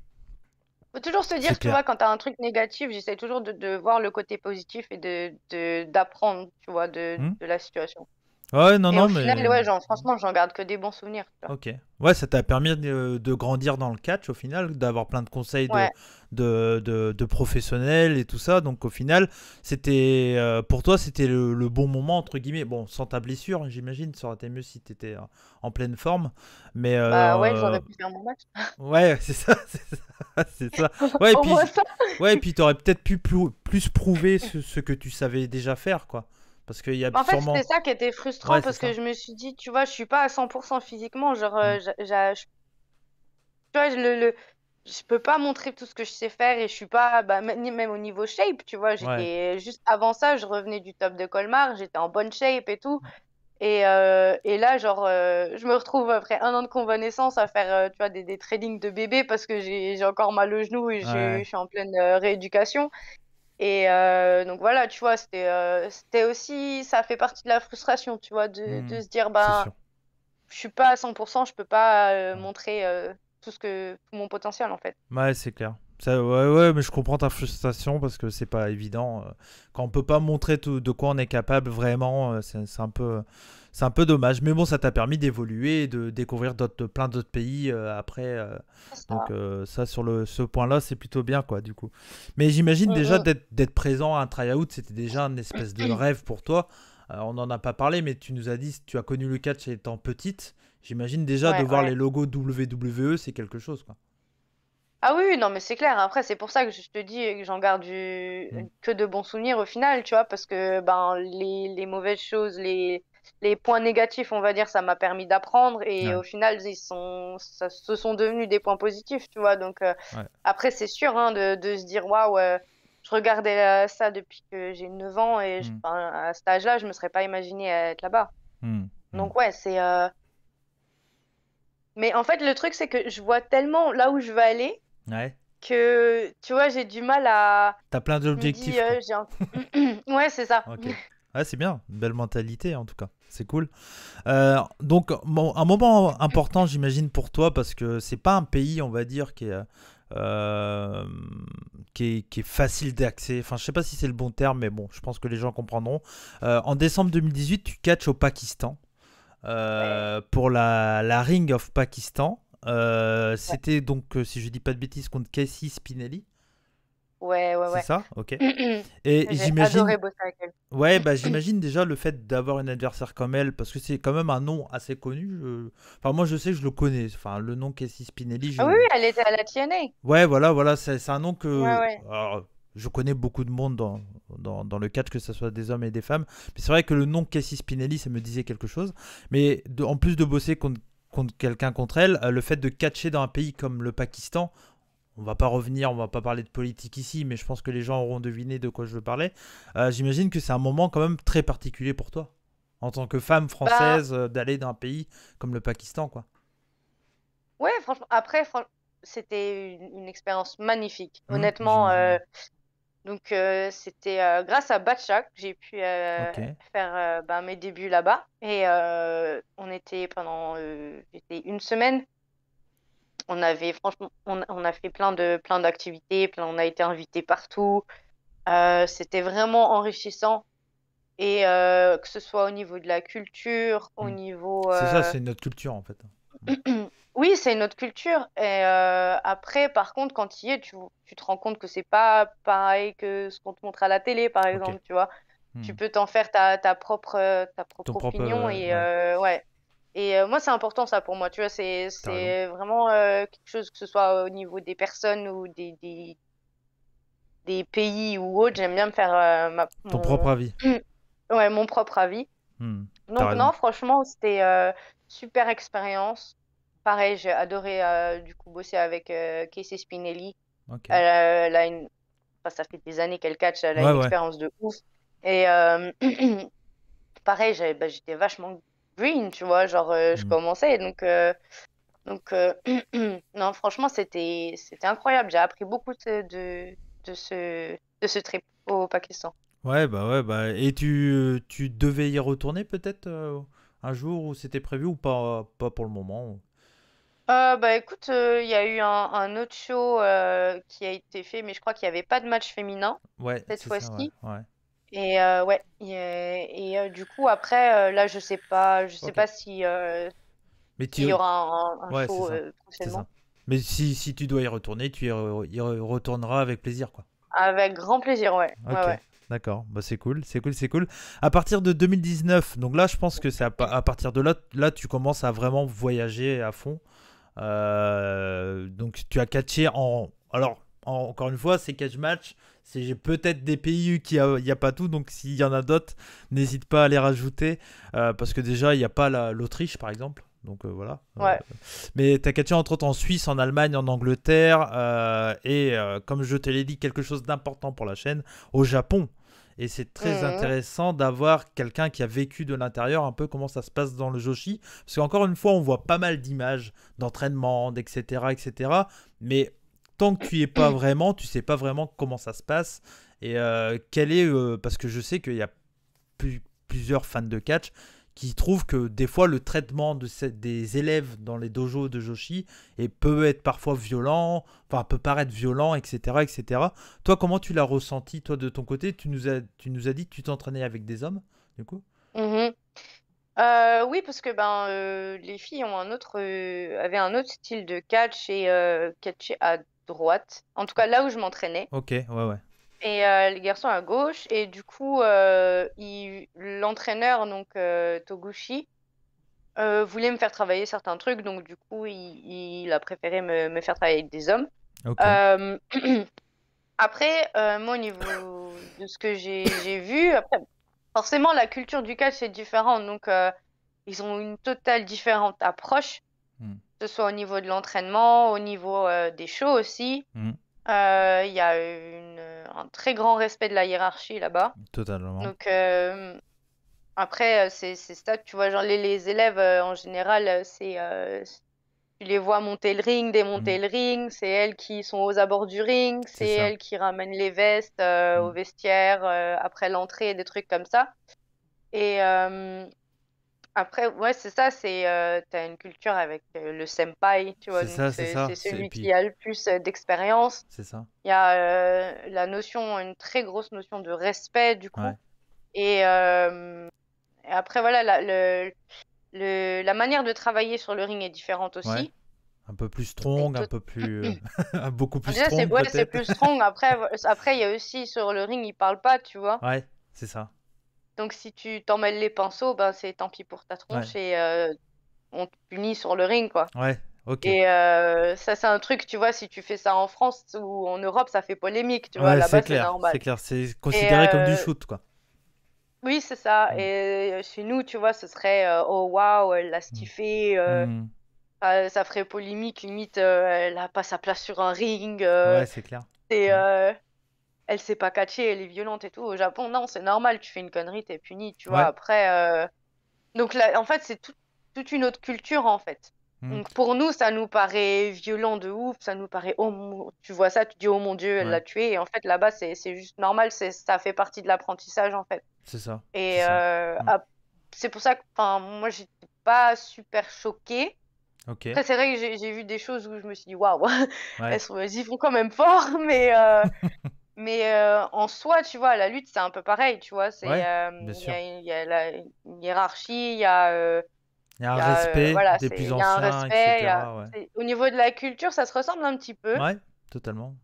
[SPEAKER 3] faut toujours se
[SPEAKER 2] C'est
[SPEAKER 3] dire, tu
[SPEAKER 2] clair.
[SPEAKER 3] vois, quand tu as un truc négatif, j'essaie toujours de voir le côté positif et d'apprendre, tu vois,
[SPEAKER 2] Mm.
[SPEAKER 3] de la situation.
[SPEAKER 2] Ouais, non,
[SPEAKER 3] Et au
[SPEAKER 2] non,
[SPEAKER 3] final,
[SPEAKER 2] mais.
[SPEAKER 3] ouais, franchement, j'en garde que des bons souvenirs, tu
[SPEAKER 2] Ok. Ouais, ça t'a permis de grandir dans le catch au final, d'avoir plein de conseils
[SPEAKER 3] vois. Ouais,
[SPEAKER 2] de professionnels et tout ça. Donc au final, c'était pour toi, c'était le bon moment, entre guillemets. Bon, sans ta blessure, j'imagine, ça aurait été mieux si tu étais en pleine forme. Mais
[SPEAKER 3] bah ouais, j'aurais pu faire mon match.
[SPEAKER 2] ouais, c'est ça, c'est ça, c'est ça. Ouais,
[SPEAKER 3] Au moins ça.
[SPEAKER 2] ouais, et puis t'aurais peut-être pu plus prouver ce que tu savais déjà faire, quoi. Parce qu'il y a
[SPEAKER 3] En fait, c'était
[SPEAKER 2] sûrement.
[SPEAKER 3] ça qui était frustrant
[SPEAKER 2] Ouais, c'est
[SPEAKER 3] parce que
[SPEAKER 2] ça.
[SPEAKER 3] je me suis dit, tu vois, je suis pas à 100% physiquement. Genre,
[SPEAKER 2] Mm.
[SPEAKER 3] tu vois, je peux pas montrer tout ce que je sais faire et je suis pas, bah, même au niveau shape, tu vois,
[SPEAKER 2] Ouais.
[SPEAKER 3] j'étais juste avant ça, je revenais du top de Colmar, j'étais en bonne shape et tout. Et là, genre, je me retrouve après 1 an de convalescence à faire, tu vois, des trainings de bébé parce que j'ai encore mal au genou et je
[SPEAKER 2] Ouais.
[SPEAKER 3] suis en pleine rééducation. Et donc voilà, tu vois, c'était aussi, ça fait partie de la frustration, tu vois,
[SPEAKER 2] Mm.
[SPEAKER 3] de se dire,
[SPEAKER 2] C'est
[SPEAKER 3] ben,
[SPEAKER 2] sûr.
[SPEAKER 3] je suis pas à 100%, je peux pas
[SPEAKER 2] Ouais.
[SPEAKER 3] montrer tout mon potentiel, en fait.
[SPEAKER 2] Ouais, c'est clair. Ça, ouais, ouais, mais je comprends ta frustration parce que c'est pas évident. Quand on peut pas montrer de quoi on est capable, vraiment, c'est un peu dommage. Mais bon, ça t'a permis d'évoluer et de découvrir plein d'autres pays après.
[SPEAKER 3] C'est
[SPEAKER 2] Donc
[SPEAKER 3] ça.
[SPEAKER 2] ça, ce point-là, c'est plutôt bien, quoi, du coup. Mais j'imagine déjà
[SPEAKER 3] Mm,
[SPEAKER 2] d'être présent à un try-out, c'était déjà une espèce de
[SPEAKER 3] mm.
[SPEAKER 2] rêve pour toi. On n'en a pas parlé, mais tu nous as dit que tu as connu le catch étant petite. J'imagine déjà de
[SPEAKER 3] Ouais,
[SPEAKER 2] voir
[SPEAKER 3] ouais.
[SPEAKER 2] les logos WWE, c'est quelque chose, quoi.
[SPEAKER 3] Ah oui, oui, non, mais c'est clair. Après, c'est pour ça que je te dis que j'en garde
[SPEAKER 2] Mm.
[SPEAKER 3] que de bons souvenirs au final, tu vois, parce que ben les mauvaises choses, les points négatifs, on va dire, ça m'a permis d'apprendre. Et au final, ce sont devenus des points positifs, tu vois. Donc, après, c'est sûr hein, de se dire, waouh, je regardais ça depuis que j'ai 9 ans et à cet âge-là, je me serais pas imaginé être là-bas. Donc, ouais, c'est. Mais en fait, le truc, c'est que je vois tellement là où je veux aller que, tu vois, j'ai du mal à.
[SPEAKER 2] T'as plein d'objectifs.
[SPEAKER 3] Ouais, c'est ça.
[SPEAKER 2] Ok. Ouais, c'est bien, une belle mentalité en tout cas, c'est cool. Donc, un moment important, j'imagine, pour toi, parce que c'est pas un pays, on va dire, qui est facile d'accès. Enfin, je sais pas si c'est le bon terme, mais bon, je pense que les gens comprendront. En décembre 2018, tu catches au Pakistan pour la Ring of Pakistan. C'était donc, si je dis pas de bêtises, contre Casey Spinelli.
[SPEAKER 3] Ouais.
[SPEAKER 2] C'est ça? Ok.
[SPEAKER 3] Et j'imagine. Adoré bosser avec elle.
[SPEAKER 2] Ouais, bah j'imagine déjà le fait d'avoir une adversaire comme elle, parce que c'est quand même un nom assez connu. Enfin, moi je sais que je le connais. Enfin, le nom Casey Spinelli.
[SPEAKER 3] Ah oui, elle était à la TNA.
[SPEAKER 2] Ouais, voilà, c'est un nom que.
[SPEAKER 3] Ouais.
[SPEAKER 2] Alors, je connais beaucoup de monde dans le catch, que ce soit des hommes et des femmes. Mais c'est vrai que le nom Casey Spinelli, ça me disait quelque chose. Mais en plus de bosser contre quelqu'un contre elle, le fait de catcher dans un pays comme le Pakistan. On va pas parler de politique ici, mais je pense que les gens auront deviné de quoi je veux parler. J'imagine que c'est un moment quand même très particulier pour toi, en tant que femme française, d'aller dans un pays comme le Pakistan, quoi.
[SPEAKER 3] Ouais, franchement, après, c'était une expérience magnifique. Honnêtement, donc c'était grâce à Batchak que j'ai pu faire mes débuts là-bas. Et on était j'étais une semaine. On avait franchement, on a fait plein d'activités, on a été invités partout. C'était vraiment enrichissant. Et que ce soit au niveau de la culture, au niveau.
[SPEAKER 2] C'est ça, c'est notre culture en fait.
[SPEAKER 3] Oui, c'est une autre culture. Et après, par contre, quand tu y es, tu te rends compte que c'est pas pareil que ce qu'on te montre à la télé, par exemple, tu vois. Tu peux t'en faire ta propre opinion. Et ouais. Et moi, c'est important ça pour moi, tu vois. C'est vraiment quelque chose, que ce soit au niveau des personnes ou des pays ou autres. J'aime bien me faire
[SPEAKER 2] ton propre avis.
[SPEAKER 3] Ouais, mon propre avis. Donc non, franchement, c'était super expérience. Pareil, j'ai adoré du coup bosser avec Casey Spinelli. Elle a ça fait des années qu'elle catch, elle a une expérience de ouf. Et pareil, j'étais vachement green, tu vois, genre je commençais. Donc non, franchement, c'était incroyable. J'ai appris beaucoup de ce trip au Pakistan.
[SPEAKER 2] Ouais, et tu devais y retourner peut-être un jour où c'était prévu ou pas pour le moment?
[SPEAKER 3] Écoute, il y a eu un autre show qui a été fait, mais je crois qu'il n'y avait pas de match féminin cette fois-ci. Et ouais, et du coup après là je sais pas si il y aura un show prochainement.
[SPEAKER 2] Mais si tu dois y retourner, tu y retourneras avec plaisir, quoi.
[SPEAKER 3] Avec grand plaisir, ouais. Ouais.
[SPEAKER 2] D'accord, bah c'est cool. À partir de 2019, donc là je pense que c'est à partir de là tu commences à vraiment voyager à fond. Donc tu as catché encore une fois, c'est catch match. C'est peut-être des pays qui il n'y a pas tout, donc s'il y en a d'autres, n'hésite pas à les rajouter. Parce que déjà, il n'y a pas l'Autriche, par exemple. Donc voilà.
[SPEAKER 3] Ouais.
[SPEAKER 2] Mais tu as catché entre autres en Suisse, en Allemagne, en Angleterre. Et comme je te l'ai dit, quelque chose d'important pour la chaîne, au Japon. Et c'est très intéressant d'avoir quelqu'un qui a vécu de l'intérieur un peu comment ça se passe dans le Joshi. Parce qu'encore une fois, on voit pas mal d'images d'entraînement, etc. Mais tant que tu y es pas vraiment, tu sais pas vraiment comment ça se passe. Et parce que je sais qu'il y a plusieurs fans de catch qui trouvent que des fois le traitement des élèves dans les dojos de Joshi peut être parfois violent, enfin peut paraître violent, etc. Toi, comment tu l'as ressenti, toi, de ton côté? Tu nous as dit que tu t'entraînais avec des hommes, du coup?
[SPEAKER 3] Oui, parce que les filles avaient un autre style de catch et catchaient à droite. En tout cas, là où je m'entraînais.
[SPEAKER 2] Ok, ouais.
[SPEAKER 3] Et les garçons à gauche. Et du coup, l'entraîneur, donc Toguchi, voulait me faire travailler certains trucs. Donc du coup, il a préféré me faire travailler avec des hommes. Après, moi, au niveau de ce que j'ai vu, après, forcément, la culture du catch est différente. Donc, ils ont une totale différente approche, que ce soit au niveau de l'entraînement, au niveau des shows aussi. Il y a un très grand respect de la hiérarchie là-bas.
[SPEAKER 2] Totalement.
[SPEAKER 3] Donc, après, c'est ça, tu vois, genre les élèves, en général, tu les vois monter le ring, démonter le ring, c'est elles qui sont aux abords du ring, c'est elles qui ramènent les vestes au vestiaire après l'entrée, des trucs comme ça. Et après, ouais, c'est ça, t'as une culture avec le senpai, tu vois, donc c'est celui qui a le plus d'expérience.
[SPEAKER 2] C'est ça.
[SPEAKER 3] Il y a une très grosse notion de respect, du coup.
[SPEAKER 2] Ouais.
[SPEAKER 3] Et après, voilà, la manière de travailler sur le ring est différente aussi.
[SPEAKER 2] Ouais. Un peu plus strong, un peu plus... beaucoup plus
[SPEAKER 3] Déjà,
[SPEAKER 2] strong,
[SPEAKER 3] c'est plus strong. Après, il y a aussi, sur le ring, ils parlent pas, tu vois.
[SPEAKER 2] Ouais, c'est ça.
[SPEAKER 3] Donc, si tu t'en mêles les pinceaux, ben, c'est tant pis pour ta tronche et on te punit sur le ring, quoi.
[SPEAKER 2] Ouais, ok.
[SPEAKER 3] Et ça, c'est un truc, tu vois, si tu fais ça en France ou en Europe, ça fait polémique, tu vois.
[SPEAKER 2] Ouais,
[SPEAKER 3] Là-bas, c'est normal.
[SPEAKER 2] c'est clair, c'est considéré comme du shoot, quoi.
[SPEAKER 3] Oui, c'est ça. Et chez nous, tu vois, ce serait oh waouh, elle l'a stiffé, ça ferait polémique, limite, elle a pas sa place sur un ring.
[SPEAKER 2] Ouais, c'est clair.
[SPEAKER 3] Et elle sait pas catcher, elle est violente et tout. Au Japon, non, c'est normal, tu fais une connerie, t'es puni, tu vois.
[SPEAKER 2] Ouais.
[SPEAKER 3] Après, donc là, en fait, c'est toute une autre culture, en fait. Donc pour nous, ça nous paraît violent de ouf, ça nous paraît, tu vois ça, tu dis, oh mon Dieu, elle l'a tué. Et en fait, là-bas, c'est juste normal, ça fait partie de l'apprentissage, en fait.
[SPEAKER 2] C'est ça.
[SPEAKER 3] Et c'est pour ça que moi, j'étais pas super choquée.
[SPEAKER 2] Ok.
[SPEAKER 3] Après, c'est vrai que j'ai vu des choses où je me suis dit, waouh, elles y font quand même fort, mais en soi, tu vois, la lutte, c'est un peu pareil, tu vois. Il y a une hiérarchie, il y a
[SPEAKER 2] un respect
[SPEAKER 3] voilà,
[SPEAKER 2] des plus
[SPEAKER 3] il y a un
[SPEAKER 2] anciens,
[SPEAKER 3] respect.
[SPEAKER 2] etc.
[SPEAKER 3] Au niveau de la culture, ça se ressemble un petit peu.
[SPEAKER 2] Ouais, totalement.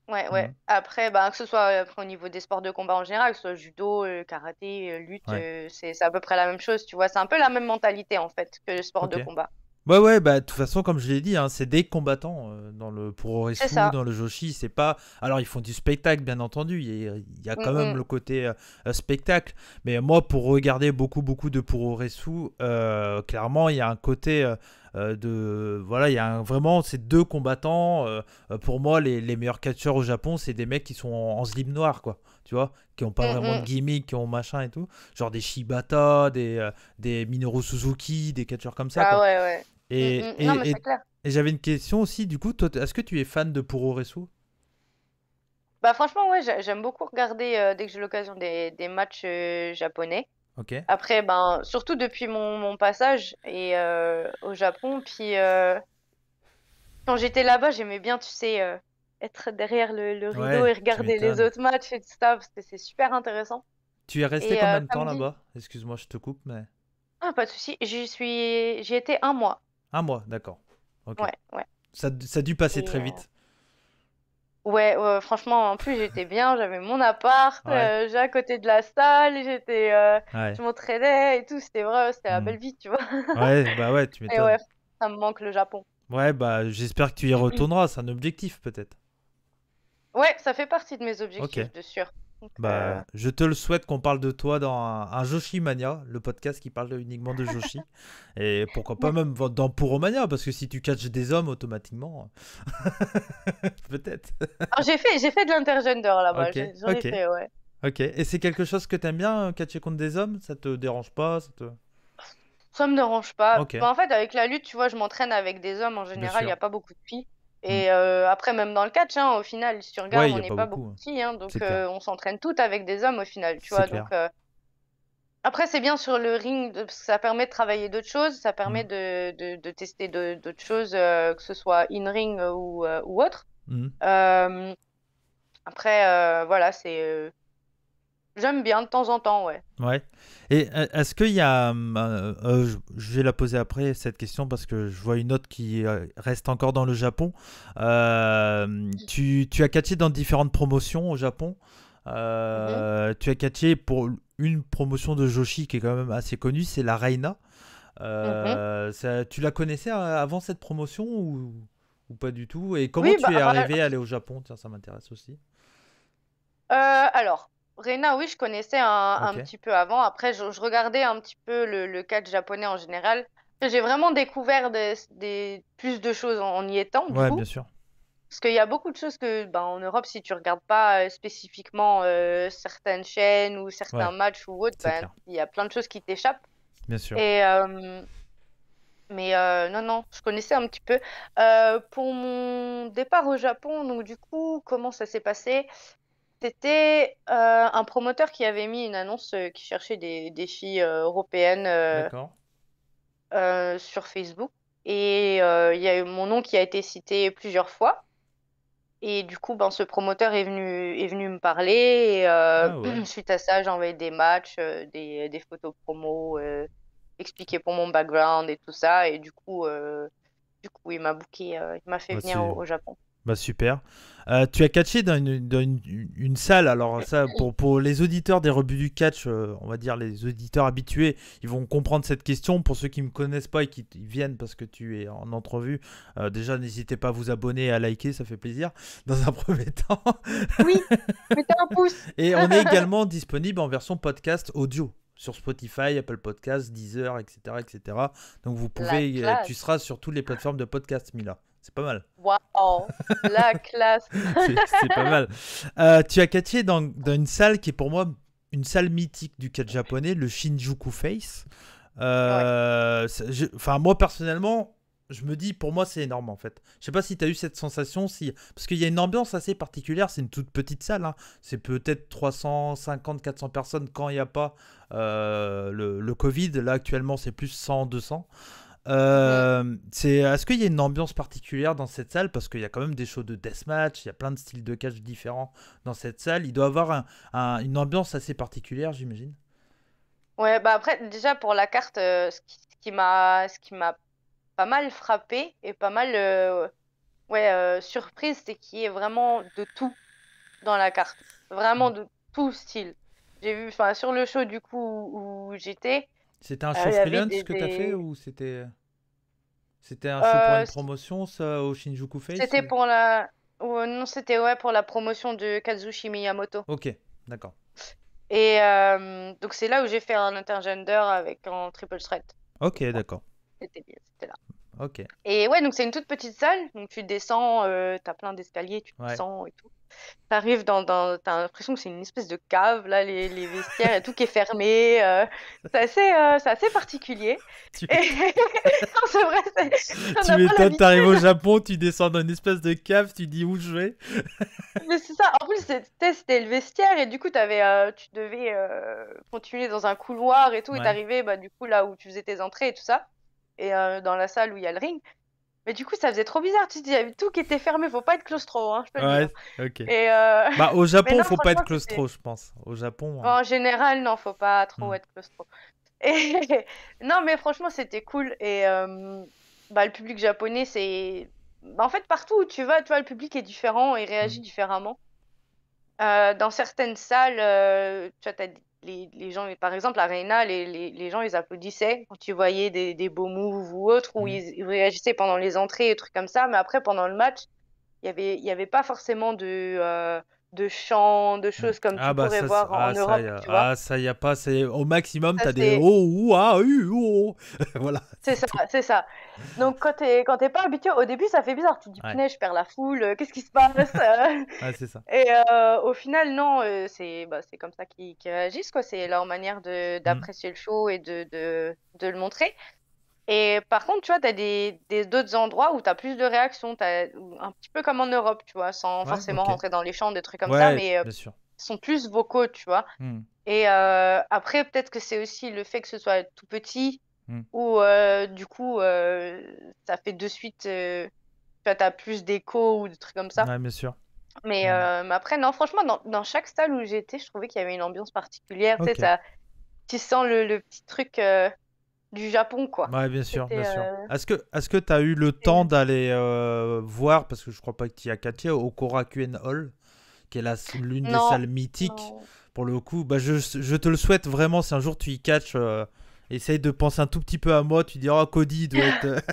[SPEAKER 3] Ouais. Après, que ce soit au niveau des sports de combat en général, que ce soit judo, karaté, lutte, c'est à peu près la même chose, tu vois. C'est un peu la même mentalité, en fait, que le sport de combat.
[SPEAKER 2] Ouais, bah de toute façon, comme je l'ai dit, hein, c'est des combattants dans le Puroresu, dans le Joshi, c'est pas... Alors, ils font du spectacle, bien entendu, il y a quand même le côté spectacle, mais moi, pour regarder beaucoup de Puroresu, clairement, il y a un côté voilà, il y a vraiment ces deux combattants, pour moi, les meilleurs catcheurs au Japon, c'est des mecs qui sont en slip noir, quoi, tu vois, qui n'ont pas vraiment de gimmick, qui ont machin et tout, genre des Shibata, des Minoru Suzuki, des catcheurs comme ça, quoi.
[SPEAKER 3] Ouais. Non, mais c'est clair.
[SPEAKER 2] Et j'avais une question aussi, du coup, toi, est-ce que tu es fan de Puroresu?
[SPEAKER 3] Bah franchement, ouais, j'aime beaucoup regarder dès que j'ai l'occasion des matchs japonais.
[SPEAKER 2] Ok.
[SPEAKER 3] Après, surtout depuis mon passage au Japon, puis quand j'étais là-bas, j'aimais bien, tu sais, être derrière le rideau et regarder les autres matchs et tout ça, parce que c'est super intéressant.
[SPEAKER 2] Tu es resté combien de temps là-bas? Excuse-moi, je te coupe, mais...
[SPEAKER 3] Ah, pas de souci. J'y étais 1 mois.
[SPEAKER 2] 1 mois, d'accord. Ok.
[SPEAKER 3] Ouais.
[SPEAKER 2] Ça a dû passer très vite.
[SPEAKER 3] Ouais, franchement, en plus, j'étais bien, j'avais mon appart, j'ai à côté de la salle, je m'entraînais et tout, c'était la belle vie, tu vois.
[SPEAKER 2] Ouais, tu m'étonnes.
[SPEAKER 3] Et ouais, ça me manque le Japon.
[SPEAKER 2] Ouais, bah j'espère que tu y retourneras, c'est un objectif peut-être.
[SPEAKER 3] Ouais, ça fait partie de mes objectifs, de sûr. Donc,
[SPEAKER 2] je te le souhaite qu'on parle de toi dans un Joshi Mania, le podcast qui parle uniquement de Joshi. Et pourquoi pas même dans Puromania, parce que si tu catches des hommes automatiquement, peut-être.
[SPEAKER 3] Alors, j'ai fait de l'intergender là-bas, j'en ai fait, ouais.
[SPEAKER 2] Ok, et c'est quelque chose que t'aimes bien, catcher contre des hommes? Ça te dérange pas?
[SPEAKER 3] Ça me dérange pas. En fait, avec la lutte, tu vois, je m'entraîne avec des hommes en général, il n'y a pas beaucoup de filles. Et après, même dans le catch, hein, au final, si tu regardes, on n'est pas beaucoup de filles, hein, donc on s'entraîne toutes avec des hommes au final, tu vois. Donc, après, c'est bien sur le ring parce que ça permet de travailler d'autres choses, ça permet de tester d'autres choses, que ce soit in-ring ou autre. Après, voilà, j'aime bien de temps en temps, ouais.
[SPEAKER 2] Ouais. Et est-ce qu'il y a... je vais la poser après, cette question, parce que je vois une autre qui reste encore dans le Japon. Tu as catché dans différentes promotions au Japon. Tu as catché pour une promotion de Joshi qui est quand même assez connue, c'est la Reina. Tu la connaissais avant cette promotion ou pas du tout? Et comment tu es arrivé à aller au Japon? Tiens, ça m'intéresse aussi.
[SPEAKER 3] Alors... Reina, oui, je connaissais un petit peu avant. Après, je regardais un petit peu le catch japonais en général. J'ai vraiment découvert plus de choses en y étant, du
[SPEAKER 2] Ouais,
[SPEAKER 3] coup.
[SPEAKER 2] bien sûr.
[SPEAKER 3] Parce qu'il y a beaucoup de choses que, ben, en Europe, si tu regardes pas spécifiquement certaines chaînes ou certains matchs ou autres, ben, il y a plein de choses qui t'échappent.
[SPEAKER 2] Bien sûr.
[SPEAKER 3] Et, mais non, je connaissais un petit peu. Pour mon départ au Japon, donc du coup, comment ça s'est passé? C'était un promoteur qui avait mis une annonce qui cherchait des filles européennes sur Facebook. Et il y a eu mon nom qui a été cité plusieurs fois. Et du coup, ben, ce promoteur est venu me parler. Et suite à ça, j'ai envoyé des matchs, des photos promo, expliquer pour mon background et tout ça. Et du coup, il m'a booké, il m'a fait venir au Japon.
[SPEAKER 2] Bah super. Tu as catché dans une salle, alors ça pour les auditeurs des rebuts du catch, on va dire les auditeurs habitués, ils vont comprendre cette question. Pour ceux qui ne me connaissent pas et qui viennent parce que tu es en entrevue, déjà n'hésitez pas à vous abonner et à liker, ça fait plaisir dans un premier temps.
[SPEAKER 3] Oui, mettez un pouce.
[SPEAKER 2] Et on est également disponible en version podcast audio sur Spotify, Apple Podcasts, Deezer, etc. etc. Donc vous pouvez, tu seras sur toutes les plateformes de podcast, Mila. C'est pas mal.
[SPEAKER 3] Waouh, la classe.
[SPEAKER 2] C'est pas mal. Tu as catché dans une salle qui est pour moi une salle mythique du catch japonais, le Shinjuku Face. Enfin, moi personnellement, je me dis, pour moi, c'est énorme en fait. Je sais pas si tu as eu cette sensation, parce qu'il y a une ambiance assez particulière. C'est une toute petite salle. Hein. C'est peut-être 350-400 personnes quand il n'y a pas le Covid. Là, actuellement, c'est plus 100-200. Est-ce qu'il y a une ambiance particulière dans cette salle? Parce qu'il y a quand même des shows de deathmatch, il y a plein de styles de catch différents dans cette salle. Il doit avoir une ambiance assez particulière, j'imagine.
[SPEAKER 3] Ouais, bah après, déjà pour la carte, ce qui m'a pas mal frappé et pas mal surprise, c'est qu'il y ait vraiment de tout dans la carte. Vraiment de tout style. J'ai vu, enfin, sur le show du coup où j'étais.
[SPEAKER 2] C'était un show freelance que tu as fait ou c'était un show pour une promotion ça, au Shinjuku Face?
[SPEAKER 3] C'était pour la non, c'était pour la promotion de Kazushi Miyamoto.
[SPEAKER 2] Ok, d'accord.
[SPEAKER 3] Et donc c'est là où j'ai fait un intergender avec un triple threat.
[SPEAKER 2] Ok, d'accord.
[SPEAKER 3] C'était bien, c'était là.
[SPEAKER 2] Ok.
[SPEAKER 3] Et ouais, donc c'est une toute petite salle, donc tu descends, t'as plein d'escaliers, tu descends et tout. T'arrives t'as l'impression que c'est une espèce de cave, là, les vestiaires et tout qui est fermé. C'est assez particulier. Non, c'est vrai,
[SPEAKER 2] tu m'étonnes, t'arrives au Japon, tu descends dans une espèce de cave, tu dis où je vais.
[SPEAKER 3] Mais c'est ça, en plus c'était le vestiaire et du coup tu devais continuer dans un couloir et tout, et t'arrivais du coup là où tu faisais tes entrées et tout ça, et dans la salle où il y a le ring. Mais du coup, ça faisait trop bizarre. Tu te dis, il y avait tout qui était fermé. Faut pas être claustro, hein, je peux le dire.
[SPEAKER 2] Ok.
[SPEAKER 3] Et
[SPEAKER 2] au Japon, non, faut pas être claustro, je pense. Au Japon.
[SPEAKER 3] En général, non, faut pas trop être claustro. Et non, mais franchement, c'était cool. Et le public japonais, c'est. En fait, partout où tu vas, le public est différent et réagit différemment. Dans certaines salles, tu vois, t'as les gens, par exemple, à Reina, les gens, ils applaudissaient quand tu voyais des beaux moves ou autres, ou ils réagissaient pendant les entrées et trucs comme ça. Mais après, pendant le match, il y avait pas forcément de chants, de choses comme tu pourrais voir en Europe, tu vois.
[SPEAKER 2] Ah, ça y a pas. Au maximum, t'as des oh. Voilà.
[SPEAKER 3] C'est ça. Donc, quand t'es pas habitué, au début, ça fait bizarre. Tu te dis, punaise, je perds la foule, qu'est-ce qui se passe?
[SPEAKER 2] C'est ça.
[SPEAKER 3] Et au final, non, c'est comme ça qu'ils réagissent, quoi. C'est leur manière d'apprécier le show et de le montrer. Et par contre, tu vois, t'as d'autres endroits où t'as plus de réactions, un petit peu comme en Europe, tu vois, sans forcément rentrer dans les chants, des trucs comme ça, mais ils sont plus vocaux, tu vois. Et après, peut-être que c'est aussi le fait que ce soit tout petit, où du coup, ça fait de suite, tu vois, t'as plus d'écho ou des trucs comme ça.
[SPEAKER 2] Ouais, bien sûr.
[SPEAKER 3] Mais après, non, franchement, dans chaque salle où j'étais, je trouvais qu'il y avait une ambiance particulière. Tu sais, tu sens le petit truc du Japon, quoi.
[SPEAKER 2] Ouais, bien sûr, bien sûr. Est-ce que tu as eu le temps d'aller voir, parce que je crois pas que tu y as catché, au Korakuen Hall, qui est l'une des salles mythiques. Pour le coup, je te le souhaite vraiment, si un jour tu y catches, essaye de penser un tout petit peu à moi, tu diras, Cody doit être...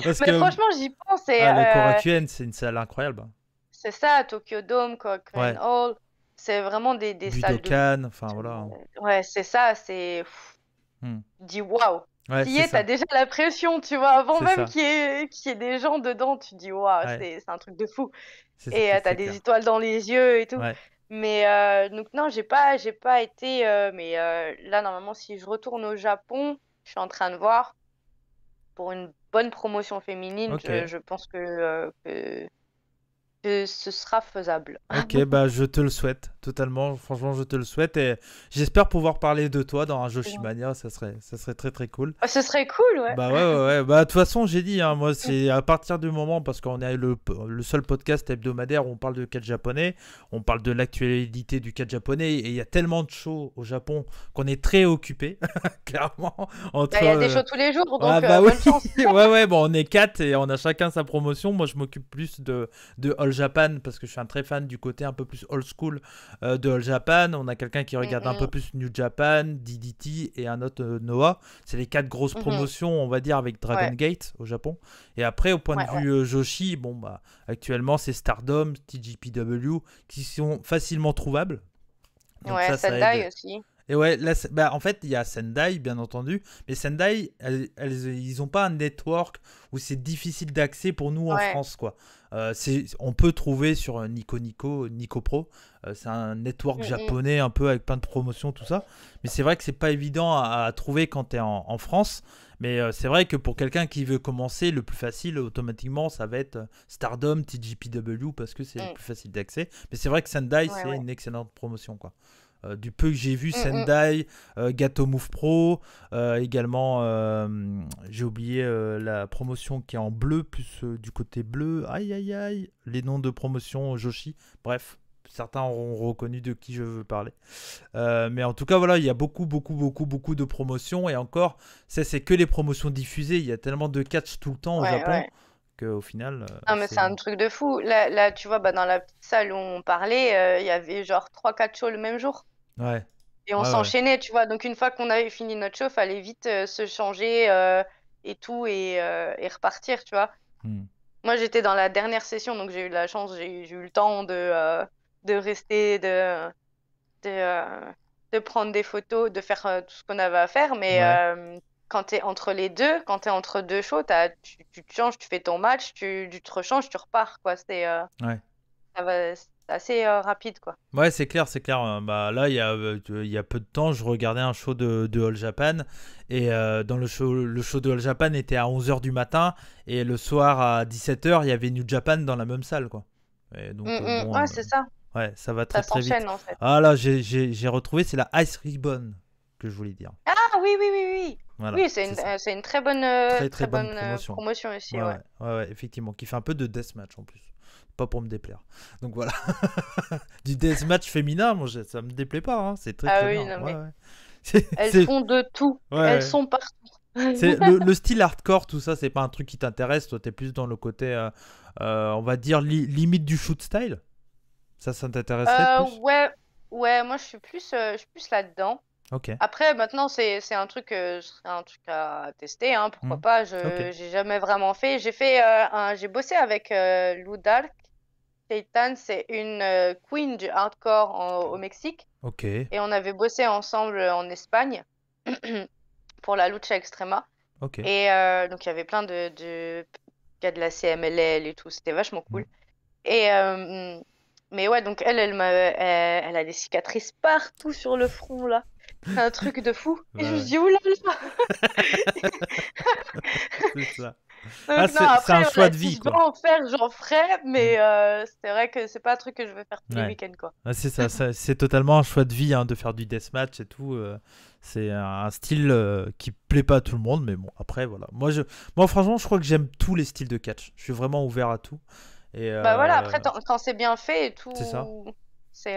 [SPEAKER 3] Mais franchement, j'y pense.
[SPEAKER 2] Le Korakuen, c'est une salle incroyable.
[SPEAKER 3] C'est ça, Tokyo Dome, Korakuen Hall. c'est vraiment des salles de
[SPEAKER 2] Budokan, enfin voilà.
[SPEAKER 3] Ouais, c'est ça, c'est... dis waouh.
[SPEAKER 2] Ouais,
[SPEAKER 3] Tu y es, t'as déjà la pression, tu vois, avant même qu'il y ait des gens dedans, tu dis waouh, c'est un truc de fou. Et t'as des étoiles dans les yeux et tout.
[SPEAKER 2] Ouais.
[SPEAKER 3] Mais donc non, j'ai pas été. Mais là, normalement, si je retourne au Japon, je suis en train de voir pour une bonne promotion féminine. Je pense que ce sera faisable.
[SPEAKER 2] Ok, bah je te le souhaite totalement. Franchement, je te le souhaite et j'espère pouvoir parler de toi dans un Joshimania. Ça serait très très cool.
[SPEAKER 3] Ce serait cool, ouais.
[SPEAKER 2] Bah ouais. Bah de toute façon, j'ai dit, hein, moi c'est à partir du moment, parce qu'on est le seul podcast hebdomadaire où on parle de catch japonais, on parle de l'actualité du catch japonais et il y a tellement de shows au Japon qu'on est très occupé, clairement.
[SPEAKER 3] Il y a des shows tous les jours, donc
[SPEAKER 2] bonne chance. ouais, bon, on est 4 et on a chacun sa promotion. Moi, je m'occupe plus de All Japan parce que je suis un très fan du côté un peu plus old school de All Japan. On a quelqu'un qui regarde un peu plus New Japan, DDT et un autre Noah. C'est les 4 grosses promotions, on va dire, avec Dragon Gate au Japon. Et après, au point de vue Joshi, bon, bah, actuellement, c'est Stardom, TGPW qui sont facilement trouvables.
[SPEAKER 3] Donc ça Sendai aussi.
[SPEAKER 2] Et ouais, là, en fait, il y a Sendai, bien entendu, mais Sendai, ils n'ont pas un network où c'est difficile d'accès pour nous en France, quoi. On peut trouver sur Nico Pro, c'est un network japonais un peu avec plein de promotions, tout ça. Mais c'est vrai que c'est pas évident à trouver quand tu es en France. Mais c'est vrai que pour quelqu'un qui veut commencer, le plus facile, automatiquement, ça va être Stardom, TGPW, parce que c'est le plus facile d'accès. Mais c'est vrai que Sendai, c'est une excellente promotion, quoi. Du peu que j'ai vu, Sendai, Gato Move Pro, également, j'ai oublié la promotion qui est en bleu, plus du côté bleu, aïe, les noms de promotion Joshi, bref, certains auront reconnu de qui je veux parler. Mais en tout cas, voilà, il y a beaucoup de promotions, et encore, c'est que les promotions diffusées, il y a tellement de catch tout le temps au Japon. Au final,
[SPEAKER 3] non mais c'est un truc de fou. Là tu vois, dans la petite salle où on parlait, il y avait genre 3-4 shows le même jour.
[SPEAKER 2] Ouais.
[SPEAKER 3] Et on s'enchaînait, tu vois. Donc une fois qu'on avait fini notre show, fallait vite se changer et tout et repartir, tu vois. Moi j'étais dans la dernière session, donc j'ai eu de la chance, j'ai eu le temps de rester, de prendre des photos, de faire tout ce qu'on avait à faire. Mais quand t'es entre les deux, quand t'es entre deux shows, tu te changes, tu fais ton match, tu te rechanges, tu repars, quoi. C'est assez rapide, quoi.
[SPEAKER 2] Ouais, c'est clair. Bah, là, il y a peu de temps, je regardais un show de All Japan. Et dans le show de All Japan était à 11h du matin. Et le soir à 17h, il y avait New Japan dans la même salle, quoi. Et donc,
[SPEAKER 3] ouais, c'est ça.
[SPEAKER 2] Ouais, ça va très vite.
[SPEAKER 3] En fait.
[SPEAKER 2] Ah là, j'ai retrouvé, c'est la Ice Ribbon que je voulais dire.
[SPEAKER 3] Ah oui. Voilà, oui, c'est une très bonne, très bonne promotion aussi.
[SPEAKER 2] Ouais, effectivement, qui fait un peu de deathmatch en plus. Pas pour me déplaire. Donc voilà. Du deathmatch féminin, moi, ça me déplaît pas. Hein. C'est très bien.
[SPEAKER 3] Non, mais... Elles font de tout. Elles sont partout.
[SPEAKER 2] C'est le style hardcore, tout ça, c'est pas un truc qui t'intéresse. Toi, t'es plus dans le côté, on va dire, limite du shoot style. Ça t'intéresserait plus?
[SPEAKER 3] Ouais, moi je suis plus là-dedans.
[SPEAKER 2] Okay.
[SPEAKER 3] Après, maintenant, c'est un truc à tester, hein, pourquoi pas. J'ai jamais vraiment fait. J'ai bossé avec Lou Dark. Seitan, c'est une queen du hardcore au Mexique.
[SPEAKER 2] Okay.
[SPEAKER 3] Et on avait bossé ensemble en Espagne pour la lucha extrema.
[SPEAKER 2] Okay.
[SPEAKER 3] Et donc, il y avait plein de gars de la CMLL et tout. C'était vachement cool. Et mais ouais, donc elle a des cicatrices partout sur le front, là. C'est un truc de fou. Et je me dis, oulala.
[SPEAKER 2] C'est ça.
[SPEAKER 3] Donc, c'est un choix de vie, quoi. Si je veux en faire, j'en ferai, mais c'est vrai que c'est pas un truc que je veux faire tous les week-ends, quoi.
[SPEAKER 2] C'est ça, c'est totalement un choix de vie, hein, de faire du deathmatch et tout. C'est un style qui plaît pas à tout le monde, mais bon, après, voilà. Moi, franchement, je crois que j'aime tous les styles de catch. Je suis vraiment ouvert à tout. Et
[SPEAKER 3] bah voilà, après, quand c'est bien fait et tout,
[SPEAKER 2] c'est ça.
[SPEAKER 3] C'est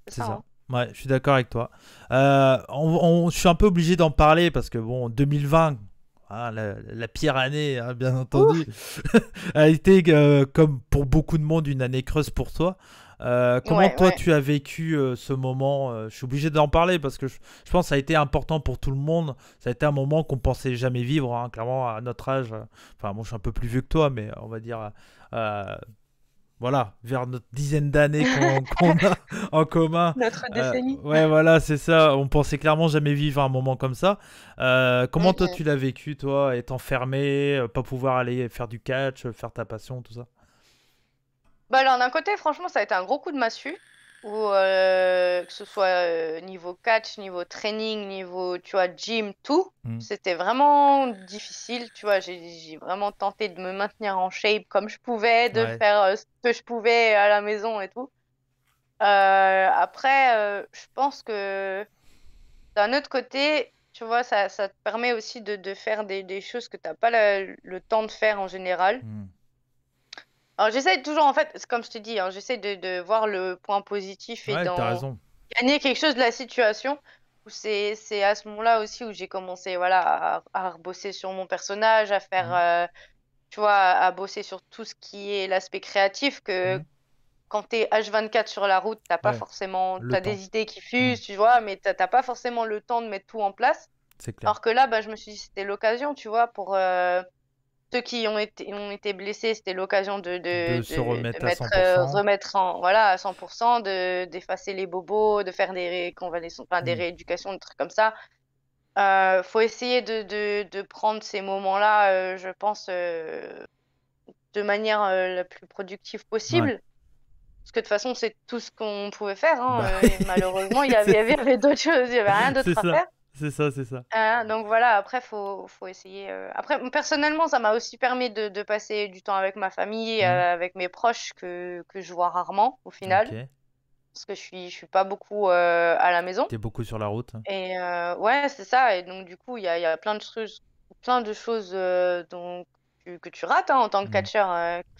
[SPEAKER 3] ça. Hein.
[SPEAKER 2] Ouais, je suis d'accord avec toi. Je suis un peu obligé d'en parler parce que, bon, 2020, la pire année, hein, bien entendu, a été, comme pour beaucoup de monde, une année creuse pour toi. Comment toi tu as vécu ce moment? Je suis obligé d'en parler parce que je pense que ça a été important pour tout le monde. Ça a été un moment qu'on pensait jamais vivre, hein, clairement à notre âge. Enfin, moi je suis un peu plus vieux que toi, mais on va dire voilà, vers notre dizaine d'années qu'on a en commun.
[SPEAKER 3] Notre décennie.
[SPEAKER 2] Ouais, voilà, c'est ça. On pensait clairement jamais vivre un moment comme ça. Comment toi tu l'as vécu, toi, être enfermé, pas pouvoir aller faire du catch, faire ta passion, tout ça?
[SPEAKER 3] Bah alors d'un côté, franchement, ça a été un gros coup de massue. Ou que ce soit niveau catch, niveau training, niveau, tu vois, gym, tout. C'était vraiment difficile, tu vois. J'ai vraiment tenté de me maintenir en shape comme je pouvais, de faire ce que je pouvais à la maison et tout. Après, je pense que d'un autre côté, tu vois, ça te permet aussi de faire des choses que tu n'as pas le temps de faire en général. Alors, j'essaie toujours, en fait, comme je te dis, hein, j'essaie de voir le point positif et
[SPEAKER 2] Ouais, t'as raison.
[SPEAKER 3] gagner quelque chose de la situation. C'est à ce moment-là aussi où j'ai commencé, voilà, à bosser sur mon personnage, à faire, tu vois, à bosser sur tout ce qui est l'aspect créatif, que quand tu es H24 sur la route, t'as pas forcément, t'as des idées qui fusent, tu vois, mais t'as pas forcément le temps de mettre tout en place.
[SPEAKER 2] C'est clair.
[SPEAKER 3] Alors que là, bah, je me suis dit, c'était l'occasion, tu vois, pour ceux qui ont été blessés, c'était l'occasion de
[SPEAKER 2] se remettre à
[SPEAKER 3] mettre,
[SPEAKER 2] 100%.
[SPEAKER 3] remettre voilà, à 100%, d'effacer les bobos, de faire des réconvalescences, enfin, des rééducations, des trucs comme ça. Faut essayer de prendre ces moments-là, je pense, de manière la plus productive possible. Parce que de toute façon, c'est tout ce qu'on pouvait faire. Hein. Et malheureusement, il y avait d'autres choses, il n'y avait rien d'autre à faire.
[SPEAKER 2] C'est ça.
[SPEAKER 3] Donc voilà, après, faut essayer. Après, personnellement, ça m'a aussi permis de passer du temps avec ma famille, avec mes proches que je vois rarement au final. Parce que je suis pas beaucoup à la maison.
[SPEAKER 2] T'es beaucoup sur la route.
[SPEAKER 3] Et ouais, c'est ça. Et donc, du coup, il y a plein de choses que tu rates hein, en tant que catcheur.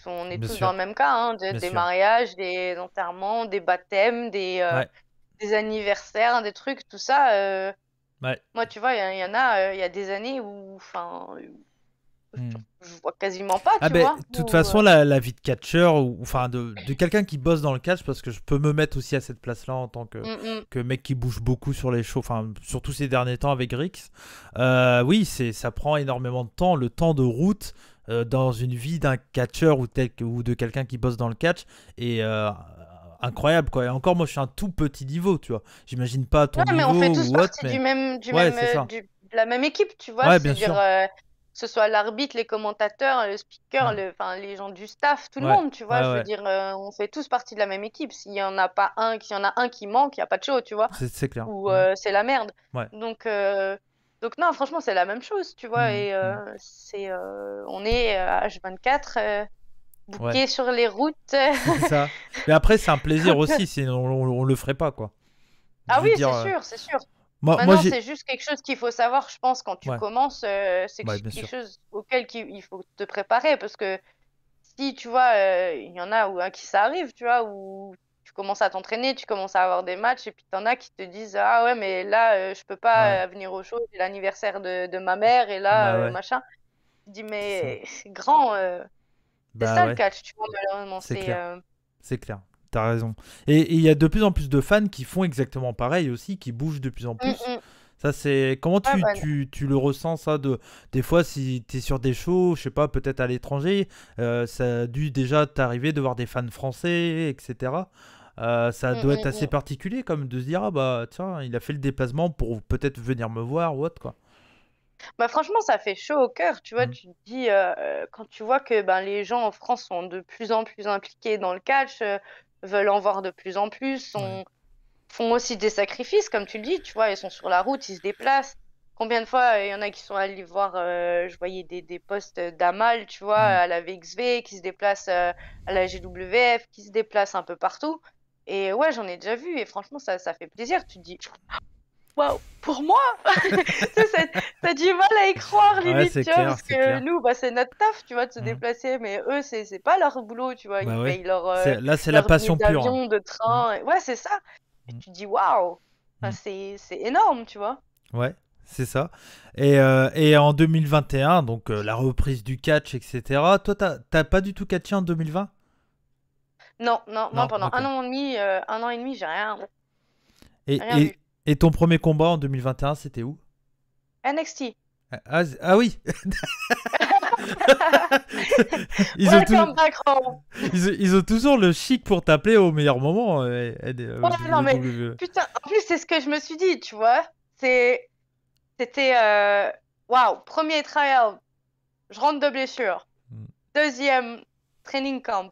[SPEAKER 3] On est tous dans le même cas. Hein, des mariages, des enterrements, des baptêmes, des anniversaires, des trucs, tout ça. Moi, tu vois, il y en a, il y a des années où, je vois quasiment pas, tu vois.
[SPEAKER 2] De toute façon, la vie de catcheur, enfin de quelqu'un qui bosse dans le catch, parce que je peux me mettre aussi à cette place-là en tant que mec qui bouge beaucoup sur les shows, enfin surtout ces derniers temps avec Rix. Oui, ça prend énormément de temps, le temps de route dans une vie d'un catcheur ou de quelqu'un qui bosse dans le catch et incroyable quoi. Et encore moi je suis un tout petit niveau, tu vois, j'imagine pas ton niveau,
[SPEAKER 3] mais on fait tous partie
[SPEAKER 2] de
[SPEAKER 3] la même équipe, tu vois.
[SPEAKER 2] Ouais, bien sûr.
[SPEAKER 3] Que ce soit l'arbitre, les commentateurs, le speaker, les gens du staff, tout le monde, tu vois. Je veux dire, on fait tous partie de la même équipe. S'il y en a un qui manque, il n'y a pas de show, tu vois.
[SPEAKER 2] C'est clair.
[SPEAKER 3] Ou c'est la merde. Donc non, franchement, c'est la même chose, tu vois. Et on est H24 bouqués sur les routes.
[SPEAKER 2] C'est ça. Mais après, c'est un plaisir aussi, sinon on le ferait pas, quoi.
[SPEAKER 3] Ah oui, c'est sûr. Maintenant, c'est juste quelque chose qu'il faut savoir, je pense, quand tu commences, c'est quelque chose auquel il faut te préparer. Parce que si, tu vois, il y en a où, qui ça arrive, tu vois, où tu commences à t'entraîner, tu commences à avoir des matchs, et puis t'en as qui te disent, ah ouais, mais là, je peux pas venir au show, c'est l'anniversaire de ma mère, et là, machin. Tu te dis, mais c'est grand. C'est ça le catch, tu vois, malheureusement.
[SPEAKER 2] C'est clair. T'as raison. Et il y a de plus en plus de fans qui font exactement pareil aussi, qui bougent de plus en plus. Ça, c'est... Comment tu le ressens, ça, des fois, si t'es sur des shows, je sais pas, peut-être à l'étranger, ça a dû déjà t'arriver de voir des fans français, etc. Ça doit être assez particulier, comme de se dire, ah bah, tiens, il a fait le déplacement pour peut-être venir me voir ou autre, quoi.
[SPEAKER 3] Bah franchement, ça fait chaud au cœur, tu vois, tu te dis, quand tu vois que les gens en France sont de plus en plus impliqués dans le catch, veulent en voir de plus en plus, font aussi des sacrifices, comme tu le dis, tu vois, ils sont sur la route, ils se déplacent. Combien de fois, il y en a qui sont allés voir, je voyais des posts d'Amal, tu vois, à la VXV, qui se déplacent à la GWF, qui se déplacent un peu partout. Et ouais, j'en ai déjà vu, et franchement, ça fait plaisir, tu te dis... Wow, pour moi t'as du mal à y croire limite, tu vois, parce que nous, c'est notre taf, tu vois, de se déplacer, mais eux, c'est pas leur boulot, tu vois, ils payent leur
[SPEAKER 2] là, c'est la passion pure.
[SPEAKER 3] D'avion, de train, ouais, c'est ça. Et tu te dis, waouh, c'est énorme, tu vois.
[SPEAKER 2] Ouais, c'est ça. Et en 2021, donc la reprise du catch, etc. Toi, t'as pas du tout catché en 2020?
[SPEAKER 3] Non, pendant un an et demi, j'ai rien vu.
[SPEAKER 2] Et ton premier combat en 2021, c'était où?
[SPEAKER 3] NXT.
[SPEAKER 2] Ah oui. Ils ont, ils ont toujours le chic pour t'appeler au meilleur moment.
[SPEAKER 3] Non, mais putain, en plus, c'est ce que je me suis dit, tu vois. C'était waouh, premier trial, je rentre de blessure. Deuxième training camp.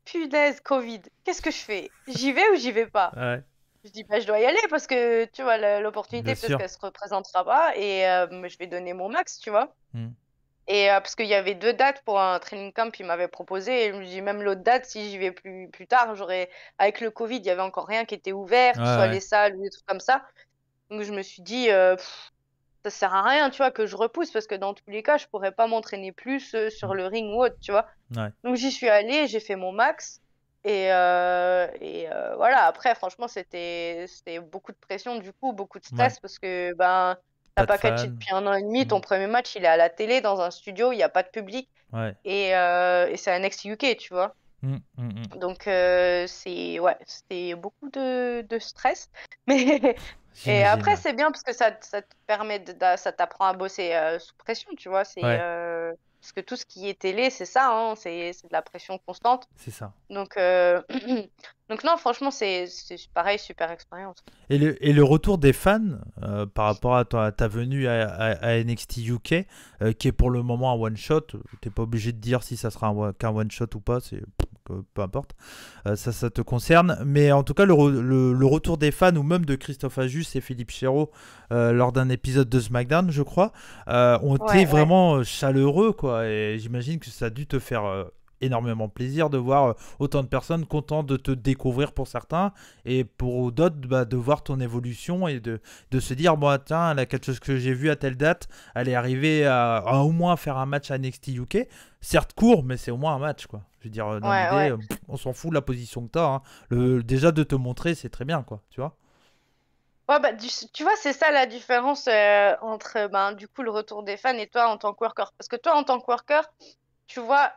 [SPEAKER 3] Punaise, Covid. Qu'est-ce que je fais? J'y vais ou j'y vais pas?
[SPEAKER 2] Ouais.
[SPEAKER 3] Je dis, bah, je dois y aller parce que, tu vois, l'opportunité, peut-être qu'elle se représentera pas et je vais donner mon max, tu vois. Et parce qu'il y avait 2 dates pour un training camp, il m'avait proposé. Et je me dis, même l'autre date, si j'y vais plus tard, avec le Covid, il y avait encore rien qui était ouvert, que ce soit les salles ou des trucs comme ça. Donc je me suis dit, ça sert à rien, tu vois, que je repousse parce que dans tous les cas, je pourrais pas m'entraîner plus sur le ring ou autre, tu vois. Donc j'y suis allée, j'ai fait mon max. Et voilà, après, franchement, c'était beaucoup de pression, du coup, beaucoup de stress parce que ben, t'as pas catché depuis 1 an et demi. Ton premier match, il est à la télé, dans un studio, il n'y a pas de public. Et c'est un NXT UK, tu vois. Donc, c'était beaucoup de stress. Mais et après, c'est bien parce que ça te permet, ça t'apprend à bosser sous pression, tu vois. Parce que tout ce qui est télé, c'est ça, hein, c'est de la pression constante.
[SPEAKER 2] C'est ça.
[SPEAKER 3] Donc, donc non, franchement, c'est pareil, super expérience.
[SPEAKER 2] Et le retour des fans par rapport à ta venue à NXT UK, qui est pour le moment un one-shot, t'es pas obligé de dire si ça sera qu'un one-shot ou pas, peu importe, ça te concerne. Mais en tout cas, le retour des fans, ou même de Christophe Ajus et Philippe Chéreau, lors d'un épisode de SmackDown, je crois, ont été vraiment chaleureux, quoi. Et j'imagine que ça a dû te faire énormément plaisir de voir autant de personnes contentes de te découvrir pour certains, et pour d'autres de voir ton évolution et de se dire, bon, tiens, la quelque chose que j'ai vu à telle date, elle est arrivée à au moins faire un match à NXT UK, certes court, mais c'est au moins un match, quoi. Je veux dire, dans l'idée, on s'en fout de la position que t'as, hein. Déjà de te montrer, c'est très bien, quoi, tu vois.
[SPEAKER 3] Ouais, bah, tu vois, c'est ça la différence entre du coup le retour des fans et toi en tant que worker. Parce que toi en tant que worker, tu vois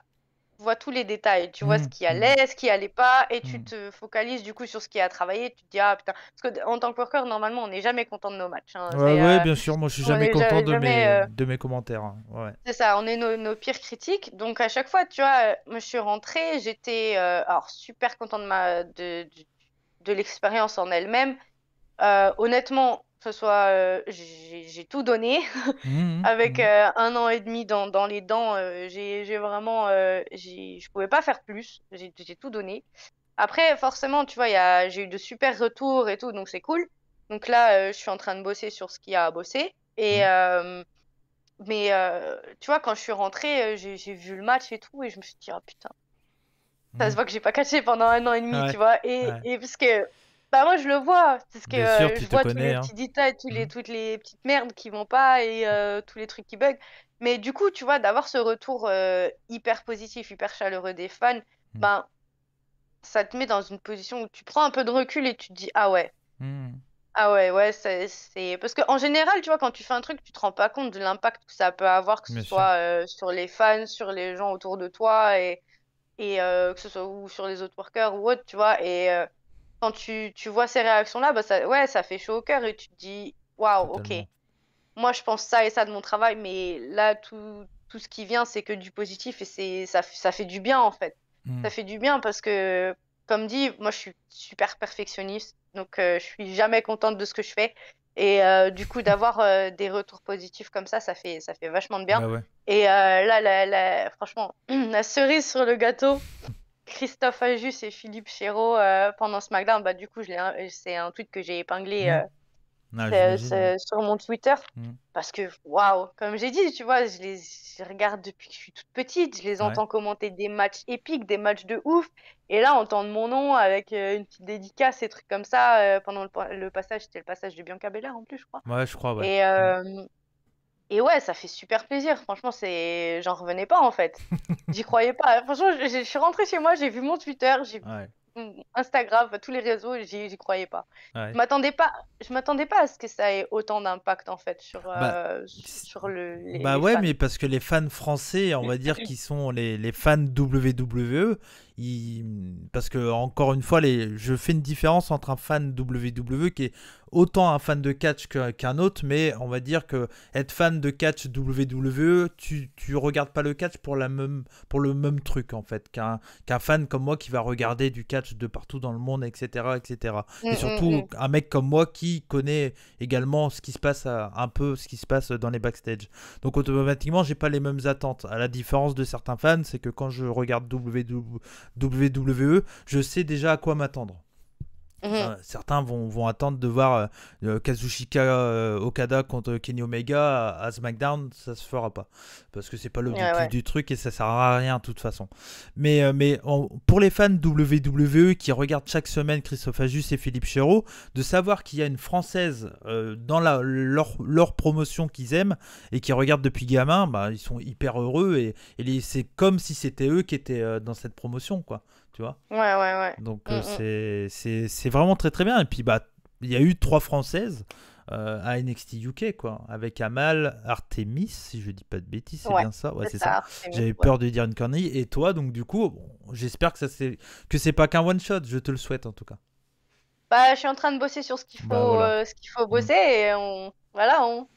[SPEAKER 3] tous les détails, tu vois ce qui allait, ce qui allait pas, et tu te focalises du coup sur ce qui a travaillé. Tu te dis, ah putain, parce que en tant que worker, normalement, on n'est jamais content de nos matchs, hein.
[SPEAKER 2] Ouais, bien sûr, moi je suis jamais content de mes commentaires, hein.
[SPEAKER 3] C'est ça, on est nos pires critiques. Donc à chaque fois, tu vois, je suis rentrée, j'étais alors super contente de l'expérience en elle-même. Honnêtement, j'ai tout donné. Avec 1 an et demi dans les dents, j'ai vraiment, je pouvais pas faire plus. J'ai tout donné. Après, forcément, tu vois, j'ai eu de super retours et tout, donc c'est cool. Donc là, je suis en train de bosser sur ce qu'il y a à bosser. Mais tu vois, quand je suis rentrée, j'ai vu le match et tout, et je me suis dit, oh putain, ça se voit que j'ai pas catché pendant 1 an et demi, tu vois. Et parce que bah, moi je le vois, parce que je vois tous les petits détails, toutes les petites merdes qui vont pas et tous les trucs qui bug. Mais du coup, tu vois, d'avoir ce retour hyper positif, hyper chaleureux des fans, ben ça te met dans une position où tu prends un peu de recul et tu te dis, ah ouais. Ah ouais, c'est... Parce qu'en général, tu vois, quand tu fais un truc, tu te rends pas compte de l'impact que ça peut avoir, que ce soit sur les fans, sur les gens autour de toi, et que ce soit ou sur les autres workers ou autre, tu vois. Et quand tu vois ces réactions-là, bah ça fait chaud au cœur et tu te dis, waouh, ok. Moi, je pense ça et ça de mon travail, mais là, tout ce qui vient, c'est que du positif et ça fait du bien, en fait. Ça fait du bien parce que, comme dit, moi, je suis super perfectionniste, donc je suis jamais contente de ce que je fais. Et du coup, d'avoir des retours positifs comme ça fait vachement de bien.
[SPEAKER 2] Ah ouais.
[SPEAKER 3] Et là, franchement, la cerise sur le gâteau, Christophe Ajus et Philippe Chéreau pendant SmackDown, bah, du coup, c'est un tweet que j'ai épinglé sur mon Twitter. Parce que, waouh, comme j'ai dit, tu vois, je les regarde depuis que je suis toute petite, je les entends commenter des matchs épiques, des matchs de ouf. Et là, entendre mon nom avec une petite dédicace et trucs comme ça pendant le passage, c'était le passage de Bianca Belair en plus, je crois.
[SPEAKER 2] Ouais, je crois, ouais.
[SPEAKER 3] Et ouais, ça fait super plaisir. Franchement, j'en revenais pas en fait. J'y croyais pas. Franchement, je suis rentrée chez moi, j'ai vu mon Twitter, j'ai vu Instagram, tous les réseaux, j'y croyais pas. Je m'attendais pas à ce que ça ait autant d'impact en fait sur les
[SPEAKER 2] ouais,
[SPEAKER 3] fans.
[SPEAKER 2] mais parce que les fans français, on va dire, qui sont les fans WWE, parce que encore une fois, je fais une différence entre un fan WWE qui est autant un fan de catch qu'un autre, mais on va dire que être fan de catch WWE, tu regardes pas le catch pour le même truc en fait, qu'un fan comme moi qui va regarder du catch de partout dans le monde, etc., etc. Et surtout un mec comme moi qui connaît également ce qui se passe un peu ce qui se passe dans les backstage. Donc automatiquement, j'ai pas les mêmes attentes. À la différence de certains fans, c'est que quand je regarde WWE, je sais déjà à quoi m'attendre. Certains vont attendre de voir Kazuchika Okada contre Kenny Omega à SmackDown, ça se fera pas parce que c'est pas l'objectif du truc et ça sert à rien de toute façon. Mais pour les fans WWE qui regardent chaque semaine Christophe Ajus et Philippe Chéreau, de savoir qu'il y a une française dans leur promotion qu'ils aiment et qui regardent depuis gamin, bah, ils sont hyper heureux et c'est comme si c'était eux qui étaient dans cette promotion, quoi. Tu vois.
[SPEAKER 3] Ouais.
[SPEAKER 2] Donc c'est vraiment très très bien. Et puis bah il y a eu 3 françaises à NXT UK, quoi, avec Amal, Artemis, si je dis pas de bêtises, c'est bien ça. Ouais, c'est ça. J'avais peur de dire une connerie. Et toi, donc du coup, j'espère que c'est pas qu'un one shot. Je te le souhaite en tout cas.
[SPEAKER 3] Bah, je suis en train de bosser sur ce qu'il faut bosser et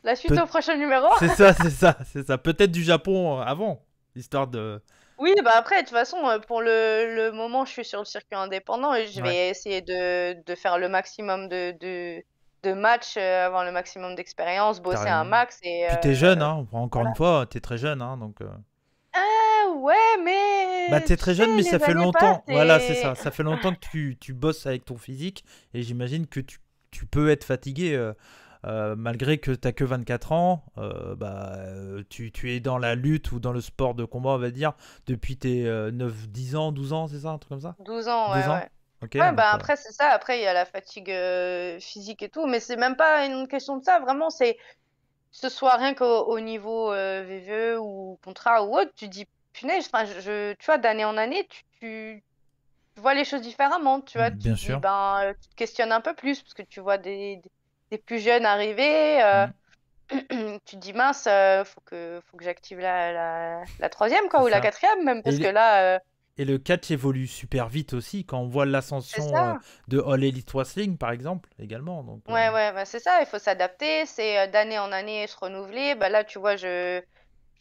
[SPEAKER 3] la suite au prochain numéro.
[SPEAKER 2] C'est ça. Peut-être du Japon avant, histoire de.
[SPEAKER 3] Oui, bah après, de toute façon, pour le moment, je suis sur le circuit indépendant et je vais essayer de faire le maximum de matchs, avoir le maximum d'expérience, bosser un max. Et,
[SPEAKER 2] puis t'es jeune, hein, encore une fois, t'es très jeune, hein, donc.
[SPEAKER 3] Ouais, mais.
[SPEAKER 2] Bah, t'es très jeune, mais ça fait longtemps. Voilà, c'est ça. Ça fait longtemps que tu bosses avec ton physique et j'imagine que tu peux être fatigué. Malgré que tu n'as que 24 ans, tu es dans la lutte ou dans le sport de combat, on va dire, depuis tes 9, 10 ans, 12 ans, c'est ça, un truc comme ça?
[SPEAKER 3] 12 ans, ouais.
[SPEAKER 2] Okay,
[SPEAKER 3] ouais, bah après, c'est ça. Après, il y a la fatigue physique et tout, mais c'est même pas une question de ça. Vraiment, c'est ce soit rien qu'au niveau VVE ou contrat ou autre, tu dis, punaise, tu vois, d'année en année, tu vois les choses différemment, tu vois.
[SPEAKER 2] Bien
[SPEAKER 3] Tu
[SPEAKER 2] sûr.
[SPEAKER 3] dis, tu te questionnes un peu plus parce que tu vois des plus jeunes arriver. Tu te dis, mince, faut que j'active la 3e, quoi, ou la 4e même, parce que là.
[SPEAKER 2] Et le catch évolue super vite aussi, quand on voit l'ascension de All Elite Wrestling, par exemple, également. Donc,
[SPEAKER 3] ouais, bah, c'est ça, il faut s'adapter, c'est d'année en année se renouveler. Bah, là, tu vois, je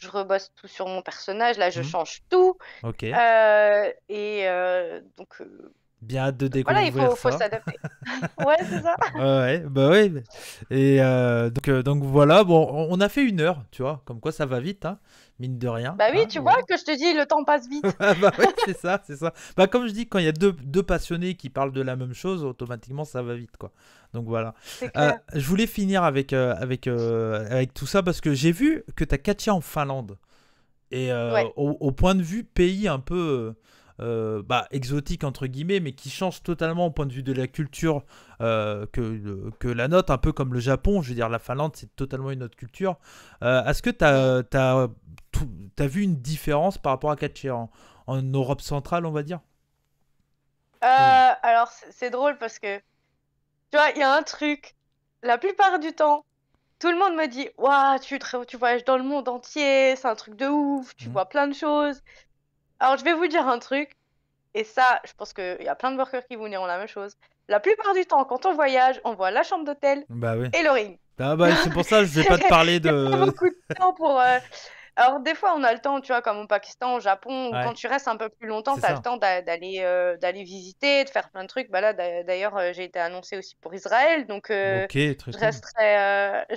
[SPEAKER 3] rebosse tout sur mon personnage, là, je change tout.
[SPEAKER 2] Ok.
[SPEAKER 3] Et donc.
[SPEAKER 2] Bien hâte de découvrir
[SPEAKER 3] voilà, il faut s'adapter. Ouais, c'est ça.
[SPEAKER 2] Ouais, bah ouais. Et donc voilà, bon, on a fait 1 heure, tu vois, comme quoi ça va vite, hein, mine de rien.
[SPEAKER 3] Bah oui, tu vois que je te dis, le temps passe vite.
[SPEAKER 2] Bah ouais, c'est ça. Bah comme je dis, quand il y a deux passionnés qui parlent de la même chose, automatiquement ça va vite, quoi. Donc voilà. Je voulais finir avec tout ça parce que j'ai vu que tu as catché en Finlande. Et au point de vue pays un peu exotique entre guillemets, mais qui change totalement au point de vue de la culture que la nôtre, un peu comme le Japon. Je veux dire, la Finlande, c'est totalement une autre culture. Est-ce que t'as vu une différence par rapport à catcher en Europe centrale, on va dire?
[SPEAKER 3] Alors, c'est drôle parce que, tu vois, il y a un truc, la plupart du temps, tout le monde me dit, waouh, tu voyages dans le monde entier, c'est un truc de ouf, tu vois plein de choses. Alors, je vais vous dire un truc, et ça, je pense qu'il y a plein de workers qui vous diront la même chose. La plupart du temps, quand on voyage, on voit la chambre d'hôtel et le ring.
[SPEAKER 2] C'est pour ça que je vais pas te parler de.
[SPEAKER 3] Il y a pas beaucoup de temps pour. Alors, des fois, on a le temps, tu vois, comme au Pakistan, au Japon, où quand tu restes un peu plus longtemps, tu as le temps d'aller visiter, de faire plein de trucs. Bah là, d'ailleurs, j'ai été annoncée aussi pour Israël, donc je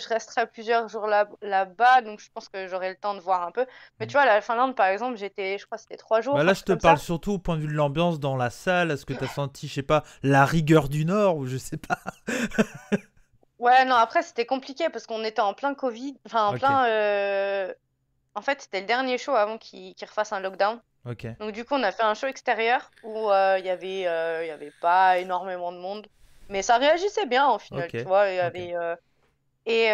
[SPEAKER 3] resterai plusieurs jours là-bas, donc je pense que j'aurai le temps de voir un peu. Mais tu vois, la Finlande, par exemple, je crois que c'était 3 jours.
[SPEAKER 2] Bah là, je te parle surtout au point de vue de l'ambiance dans la salle. Est-ce que tu as senti, je sais pas, la rigueur du Nord ou je sais pas?
[SPEAKER 3] Ouais, non, après, c'était compliqué parce qu'on était en plein Covid, enfin, en fait, c'était le dernier show avant qu'ils refassent un lockdown. Donc du coup, on a fait un show extérieur où il y avait pas énormément de monde, mais ça réagissait bien au final, tu vois. Il y avait et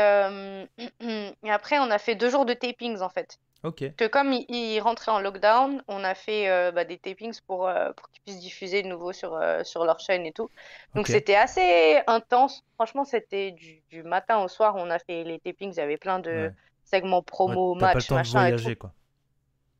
[SPEAKER 3] après, on a fait 2 jours de tapings en fait. Que comme ils rentraient en lockdown, on a fait des tapings pour qu'ils puissent diffuser de nouveau sur leur chaîne et tout. Donc c'était assez intense. Franchement, c'était du matin au soir. On a fait les tapings. Il y avait plein de segments promo, match,
[SPEAKER 2] machin. Pas le temps de voyager,
[SPEAKER 3] et tout.
[SPEAKER 2] Quoi.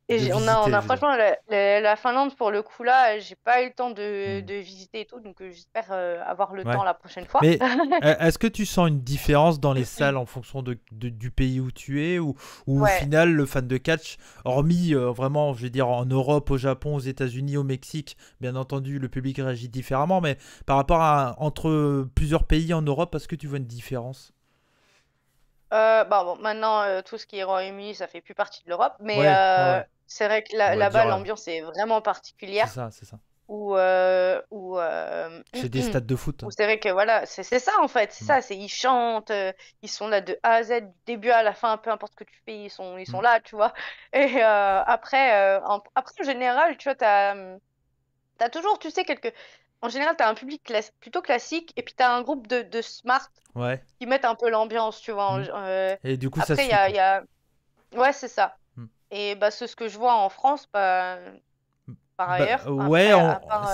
[SPEAKER 3] Et on a franchement la Finlande pour le coup là, j'ai pas eu le temps de visiter et tout, donc j'espère avoir le temps la prochaine fois.
[SPEAKER 2] Mais est-ce que tu sens une différence dans les salles en fonction du pays où tu es, ou au final le fan de catch, hormis vraiment, je veux dire en Europe, au Japon, aux États-Unis, au Mexique, bien entendu le public réagit différemment, mais par rapport à entre plusieurs pays en Europe, est-ce que tu vois une différence?
[SPEAKER 3] Bon, maintenant tout ce qui est Royaume-Uni, ça fait plus partie de l'Europe, mais c'est vrai que là-bas l'ambiance est vraiment particulière.
[SPEAKER 2] C'est ça. C'est des stades de foot.
[SPEAKER 3] C'est vrai que voilà, c'est ça en fait, c'est ça, ils chantent, ils sont là de A à Z, du début à la fin, peu importe ce que tu fais, ils sont là, tu vois. Et après, en général, tu vois, t'as toujours, tu sais, en général, t'as un public plutôt classique, et puis t'as un groupe de smart qui mettent un peu l'ambiance, tu vois.
[SPEAKER 2] Et du coup,
[SPEAKER 3] après,
[SPEAKER 2] ça suit.
[SPEAKER 3] Ouais, c'est ça. Et bah, c'est ce que je vois en France, par ailleurs.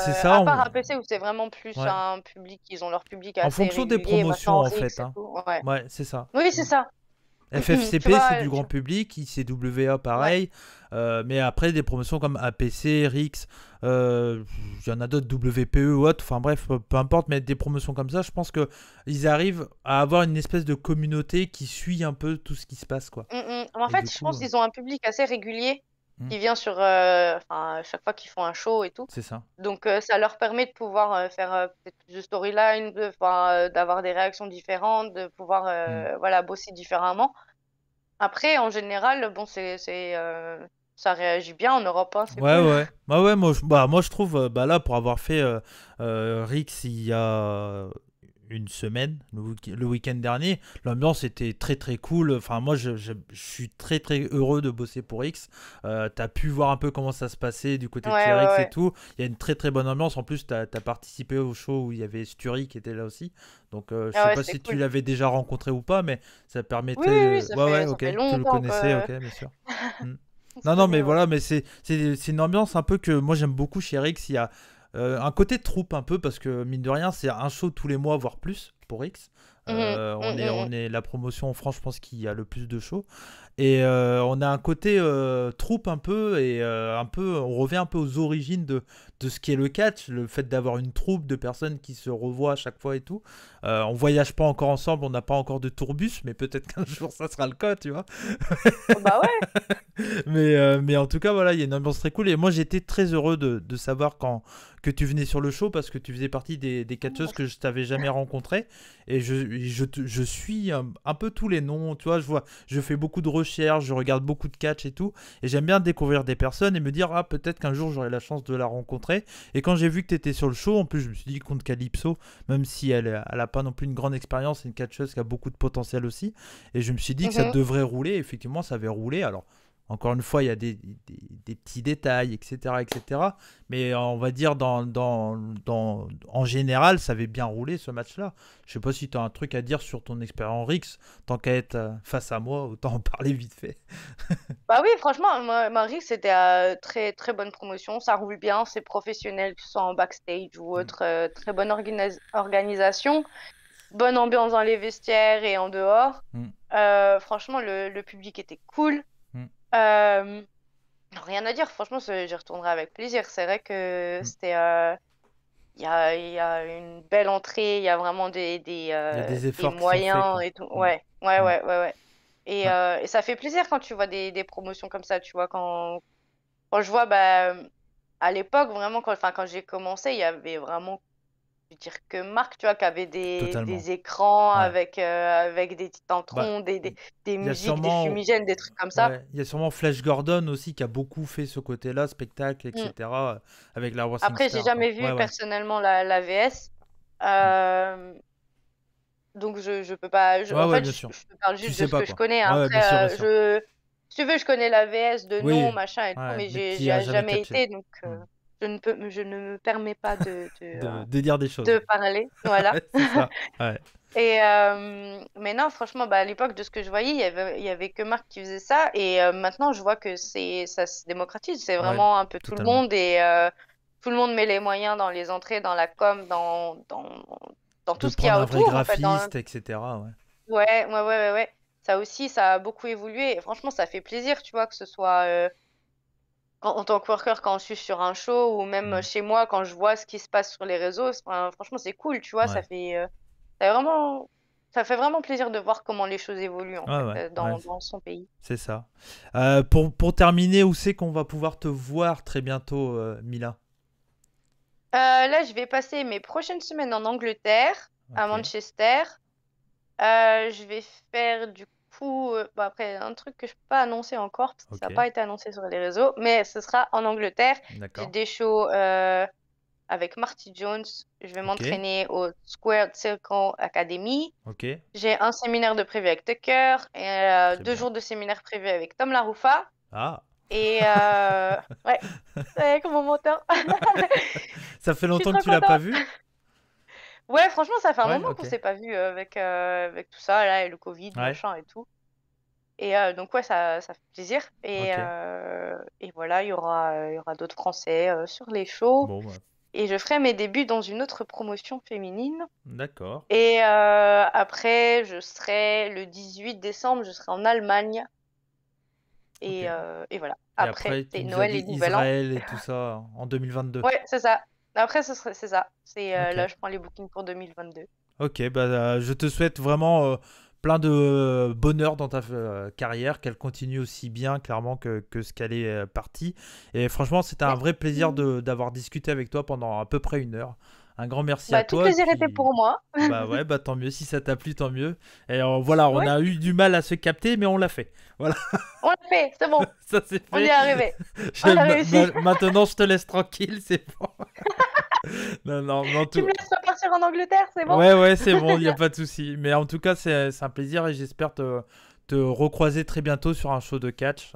[SPEAKER 2] C'est ça.
[SPEAKER 3] À part APC où c'est vraiment plus un public, ils ont leur public assez
[SPEAKER 2] en fonction des promotions, en fait. Ouais, c'est ça.
[SPEAKER 3] Oui, c'est ça.
[SPEAKER 2] FFCP, c'est du grand public, ICWA, pareil. Mais après, des promotions comme APC, RIX, il y en a d'autres, WPE ou autre, enfin bref, peu importe, mais des promotions comme ça, je pense qu'ils arrivent à avoir une espèce de communauté qui suit un peu tout ce qui se passe, quoi.
[SPEAKER 3] En fait, je pense qu'ils ont un public assez régulier qui vient sur chaque fois qu'ils font un show et tout.
[SPEAKER 2] C'est ça.
[SPEAKER 3] Donc ça leur permet de pouvoir faire peut-être plus de storyline, d'avoir des réactions différentes, de pouvoir bosser différemment. Après, en général, bon, ça réagit bien en Europe, hein, c'est cool.
[SPEAKER 2] Moi je trouve, là, pour avoir fait Rix il y a une semaine, le week-end dernier, l'ambiance était très très cool. Enfin, moi je suis très très heureux de bosser pour X. T'as pu voir un peu comment ça se passait du côté de TRX et tout. Il y a une très très bonne ambiance. En plus, t'as participé au show où il y avait Sturi qui était là aussi. Donc je sais pas si tu l'avais déjà rencontré ou pas, mais ça permettait.
[SPEAKER 3] Oui, ça fait longtemps,
[SPEAKER 2] tu le connaissais, ok, bien sûr. Non, mais voilà, mais c'est une ambiance un peu que moi j'aime beaucoup chez X. Il y a un côté troupe un peu, parce que mine de rien, c'est un show tous les mois, voire plus pour X. On est la promotion en France, je pense, qui a le plus de shows. Et on a un côté troupe un peu, et on revient un peu aux origines de ce qui est le catch, le fait d'avoir une troupe de personnes qui se revoient à chaque fois et tout. On voyage pas encore ensemble, on n'a pas encore de tourbus, mais peut-être qu'un jour ça sera le cas, tu vois.
[SPEAKER 3] Bah ouais.
[SPEAKER 2] mais en tout cas, voilà, il y a une ambiance très cool, et moi j'étais très heureux de savoir que tu venais sur le show, parce que tu faisais partie des catcheuses que je t'avais jamais rencontrées, et je suis un peu tous les noms, tu vois, je fais beaucoup de recherches, je regarde beaucoup de catch et tout, et j'aime bien découvrir des personnes et me dire, ah, peut-être qu'un jour j'aurai la chance de la rencontrer. Et quand j'ai vu que tu étais sur le show, en plus je me suis dit, contre Calypso, même si elle a pas non plus une grande expérience, c'est une catcheuse qui a beaucoup de potentiel aussi, et je me suis dit que ça devrait rouler. Effectivement, ça avait roulé. Alors encore une fois, il y a des petits détails, etc., etc. Mais on va dire, en général, ça avait bien roulé ce match-là. Je sais pas si tu as un truc à dire sur ton expérience Rix. Tant qu'à être face à moi, autant en parler vite fait.
[SPEAKER 3] Bah oui, franchement, ma Rix, c'était très, très bonne promotion. Ça roule bien, c'est professionnel, que ce soit en backstage ou autre. Très bonne organisation. Bonne ambiance dans les vestiaires et en dehors. Franchement, le public était cool. Rien à dire, franchement, j'y retournerai avec plaisir. C'est vrai que c'était. Il y a une belle entrée, il y a vraiment des
[SPEAKER 2] efforts
[SPEAKER 3] moyens
[SPEAKER 2] faits,
[SPEAKER 3] et tout. Ouais. Et ça fait plaisir quand tu vois des promotions comme ça, tu vois. Quand je vois, à l'époque, vraiment, quand j'ai commencé, il y avait vraiment, je veux dire, que Marc, tu vois, qui avait des écrans avec des titantrons, des musiques, des fumigènes, des trucs comme ça.
[SPEAKER 2] Il y a sûrement Flash Gordon aussi qui a beaucoup fait ce côté-là, spectacle, etc. Avec la Racing
[SPEAKER 3] Après, j'ai jamais vu personnellement la VS. Donc je peux pas. Je te parle juste de ce que je connais. Après, si tu veux, je connais la VS de nom, machin et tout, mais j'ai jamais été, donc je ne me permets pas
[SPEAKER 2] de dire des choses.
[SPEAKER 3] De parler, voilà.
[SPEAKER 2] C'est ça.
[SPEAKER 3] Et mais non, franchement, à l'époque de ce que je voyais, il y avait que Marc qui faisait ça, et maintenant je vois que ça se démocratise. C'est vraiment un peu tout le monde, et tout le monde met les moyens dans les entrées, dans la com, dans tout ce qu'il y a autour.
[SPEAKER 2] Un vrai graphiste, etc.
[SPEAKER 3] Ouais. Ça aussi, ça a beaucoup évolué. Et franchement, ça fait plaisir, tu vois, que ce soit en tant que worker, quand on suit sur un show, ou même chez moi, quand je vois ce qui se passe sur les réseaux, franchement, c'est cool, tu vois, ça fait vraiment plaisir de voir comment les choses évoluent, en fait, dans son pays.
[SPEAKER 2] C'est ça. Pour terminer, où c'est qu'on va pouvoir te voir très bientôt, Mila?
[SPEAKER 3] Là, je vais passer mes prochaines semaines en Angleterre, à Manchester. Je vais faire du coup, après, un truc que je peux pas annoncer encore, parce que ça n'a pas été annoncé sur les réseaux, mais ce sera en Angleterre. J'ai des shows avec Marty Jones. Je vais m'entraîner au Squared Circle Academy. J'ai un séminaire de prévu avec Tucker et 2 jours de séminaire prévu avec Tom Laroufa. Et ouais, comme mon mentor.
[SPEAKER 2] Ça fait longtemps que tu l'as pas vu?
[SPEAKER 3] Ouais, franchement, ça fait un moment qu'on s'est pas vu avec tout ça, là, et le Covid, machin et tout. Et donc, ouais, ça fait plaisir. Et voilà, il y aura d'autres Français sur les shows.
[SPEAKER 2] Bon,
[SPEAKER 3] Et je ferai mes débuts dans une autre promotion féminine.
[SPEAKER 2] D'accord.
[SPEAKER 3] Et après, le 18 décembre, je serai en Allemagne. Et voilà. Après, c'est Noël et Nouvel An.
[SPEAKER 2] Israël et tout ça en 2022.
[SPEAKER 3] Ouais, c'est ça. Après, c'est ça. Là, je prends les bookings pour 2022.
[SPEAKER 2] Ok, bah, je te souhaite vraiment plein de bonheur dans ta carrière, qu'elle continue aussi bien, clairement, que ce qu'elle est partie. Et franchement, c'était un vrai plaisir d'avoir discuté avec toi pendant à peu près 1 heure. Un grand merci à toi.
[SPEAKER 3] Tout plaisir était pour moi.
[SPEAKER 2] Bah ouais, bah tant mieux. Si ça t'a plu, tant mieux. Et voilà, on a eu du mal à se capter, mais on l'a fait. Voilà.
[SPEAKER 3] On l'a fait, c'est bon.
[SPEAKER 2] Ça c'est fait.
[SPEAKER 3] On y est arrivé. On a réussi.
[SPEAKER 2] Maintenant, je te laisse tranquille, c'est bon. Non,
[SPEAKER 3] tu me laisses repartir en Angleterre, c'est bon?
[SPEAKER 2] Ouais, c'est bon, il n'y a pas de souci. Mais en tout cas, c'est un plaisir et j'espère te recroiser très bientôt sur un show de catch.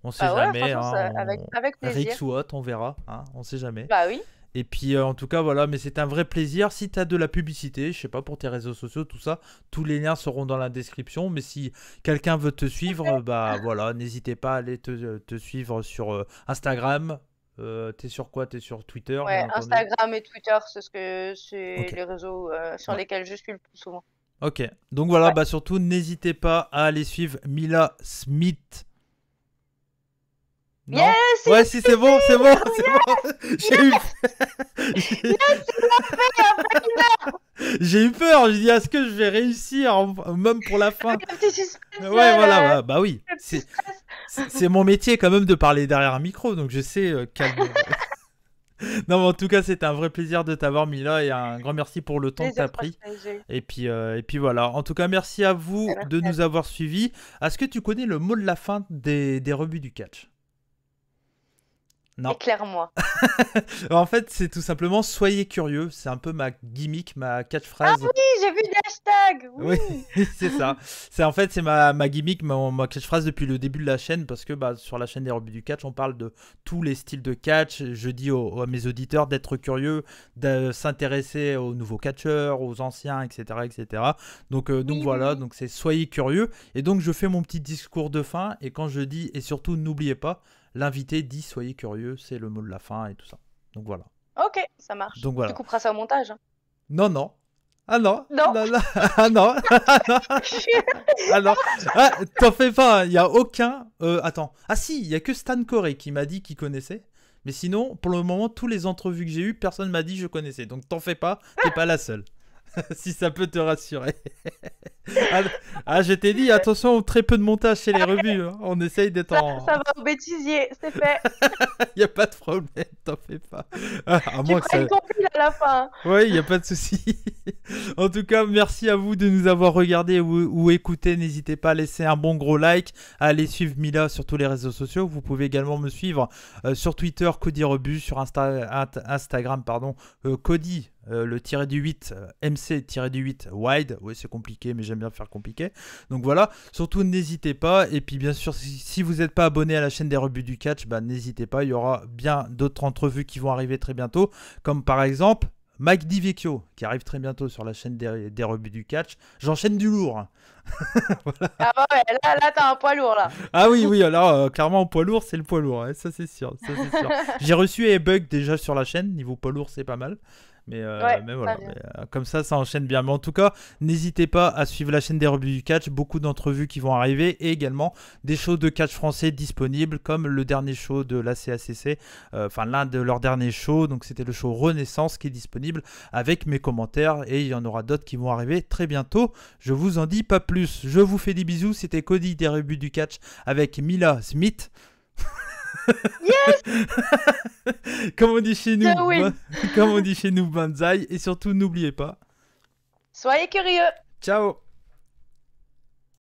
[SPEAKER 2] On sait jamais. Hein,
[SPEAKER 3] avec plaisir.
[SPEAKER 2] Rix ou Hot, on verra. Hein, on sait jamais.
[SPEAKER 3] Bah oui.
[SPEAKER 2] Et puis en tout cas voilà, mais c'est un vrai plaisir. Si tu as de la publicité, je sais pas, pour tes réseaux sociaux, tout ça, tous les liens seront dans la description. Mais si quelqu'un veut te suivre, bah voilà, n'hésitez pas à aller te suivre sur Instagram. T'es sur quoi? T'es sur Twitter?
[SPEAKER 3] Ouais, Instagram et Twitter, c'est les réseaux sur lesquels je suis le plus souvent.
[SPEAKER 2] Ok, donc voilà, bah surtout n'hésitez pas à aller suivre Mila Smith.
[SPEAKER 3] Non. Yes,
[SPEAKER 2] ouais, si c'est bon. J'ai eu j'ai eu peur. Je dis, est-ce que je vais réussir, même pour la fin? Ouais, voilà, bah oui. C'est mon métier quand même de parler derrière un micro, donc je sais calmer. Non, mais en tout cas, c'était un vrai plaisir de t'avoir, Mila, et un grand merci pour le temps que tu as pris. Et puis voilà. En tout cas, merci à vous de nous avoir suivis. Est-ce que tu connais le mot de la fin des rebuts du catch? Non.
[SPEAKER 3] Éclaire-moi.
[SPEAKER 2] En fait, c'est tout simplement soyez curieux. C'est un peu ma gimmick, ma catchphrase.
[SPEAKER 3] Ah oui, j'ai vu des hashtags. Oui,
[SPEAKER 2] c'est ça. C'est ma gimmick, ma catchphrase depuis le début de la chaîne, parce que sur la chaîne des rebuts du catch, on parle de tous les styles de catch. Je dis à mes auditeurs d'être curieux, de s'intéresser aux nouveaux catcheurs, aux anciens, etc., etc. Donc voilà. Donc c'est soyez curieux. Et donc je fais mon petit discours de fin. Et quand je dis et surtout n'oubliez pas. L'invité dit soyez curieux, c'est le mot de la fin et tout ça. Donc voilà.
[SPEAKER 3] Ok, ça marche.
[SPEAKER 2] Donc voilà.
[SPEAKER 3] Tu couperas ça au montage. Hein.
[SPEAKER 2] Non. Ah non.
[SPEAKER 3] Non.
[SPEAKER 2] Ah non. Ah non. Ah, t'en fais pas, il n'y a aucun... attends. Ah si, il n'y a que Stan Corey qui m'a dit qu'il connaissait. Mais sinon, pour le moment, tous les entrevues que j'ai eues, personne m'a dit que je connaissais. Donc t'en fais pas, t'es pas la seule. Si ça peut te rassurer. Je t'ai dit, attention, très peu de montage chez les revues. Hein. On essaye d'être
[SPEAKER 3] Ça va au bêtisier, c'est fait.
[SPEAKER 2] Il n'y a pas de problème, t'en fais pas.
[SPEAKER 3] À moins que ça... une compile à la fin.
[SPEAKER 2] Oui, il n'y a pas de souci. En tout cas, merci à vous de nous avoir regardé ou écouté. N'hésitez pas à laisser un bon gros like, à aller suivre Mila sur tous les réseaux sociaux. Vous pouvez également me suivre sur Twitter, Cody Rebus, sur Instagram, Cody. Le tiré du 8, MC-8 wide, oui c'est compliqué mais j'aime bien faire compliqué, donc voilà, surtout n'hésitez pas, et puis bien sûr si vous n'êtes pas abonné à la chaîne des rebuts du catch, n'hésitez pas, il y aura bien d'autres entrevues qui vont arriver très bientôt, comme par exemple Mike Di-Vecchio qui arrive très bientôt sur la chaîne des rebuts du catch. J'enchaîne du lourd.
[SPEAKER 3] Voilà. Ah ouais, là t'as un poids lourd là.
[SPEAKER 2] Ah oui, alors clairement poids lourd c'est le poids lourd, hein, ça c'est sûr. J'ai reçu A-Bug déjà sur la chaîne, niveau poids lourd c'est pas mal. Mais voilà, comme ça enchaîne bien. Mais en tout cas, n'hésitez pas à suivre la chaîne des rebuts du catch. Beaucoup d'entrevues qui vont arriver et également des shows de catch français disponibles, comme le dernier show de la CACC, enfin l'un de leurs derniers shows. Donc c'était le show Renaissance qui est disponible avec mes commentaires et il y en aura d'autres qui vont arriver très bientôt. Je vous en dis pas plus. Je vous fais des bisous. C'était Cody des rebuts du catch avec Mila Smith.
[SPEAKER 3] Yes.
[SPEAKER 2] Comme on dit chez nous, Banzai. Et surtout, n'oubliez pas.
[SPEAKER 3] Soyez curieux.
[SPEAKER 2] Ciao.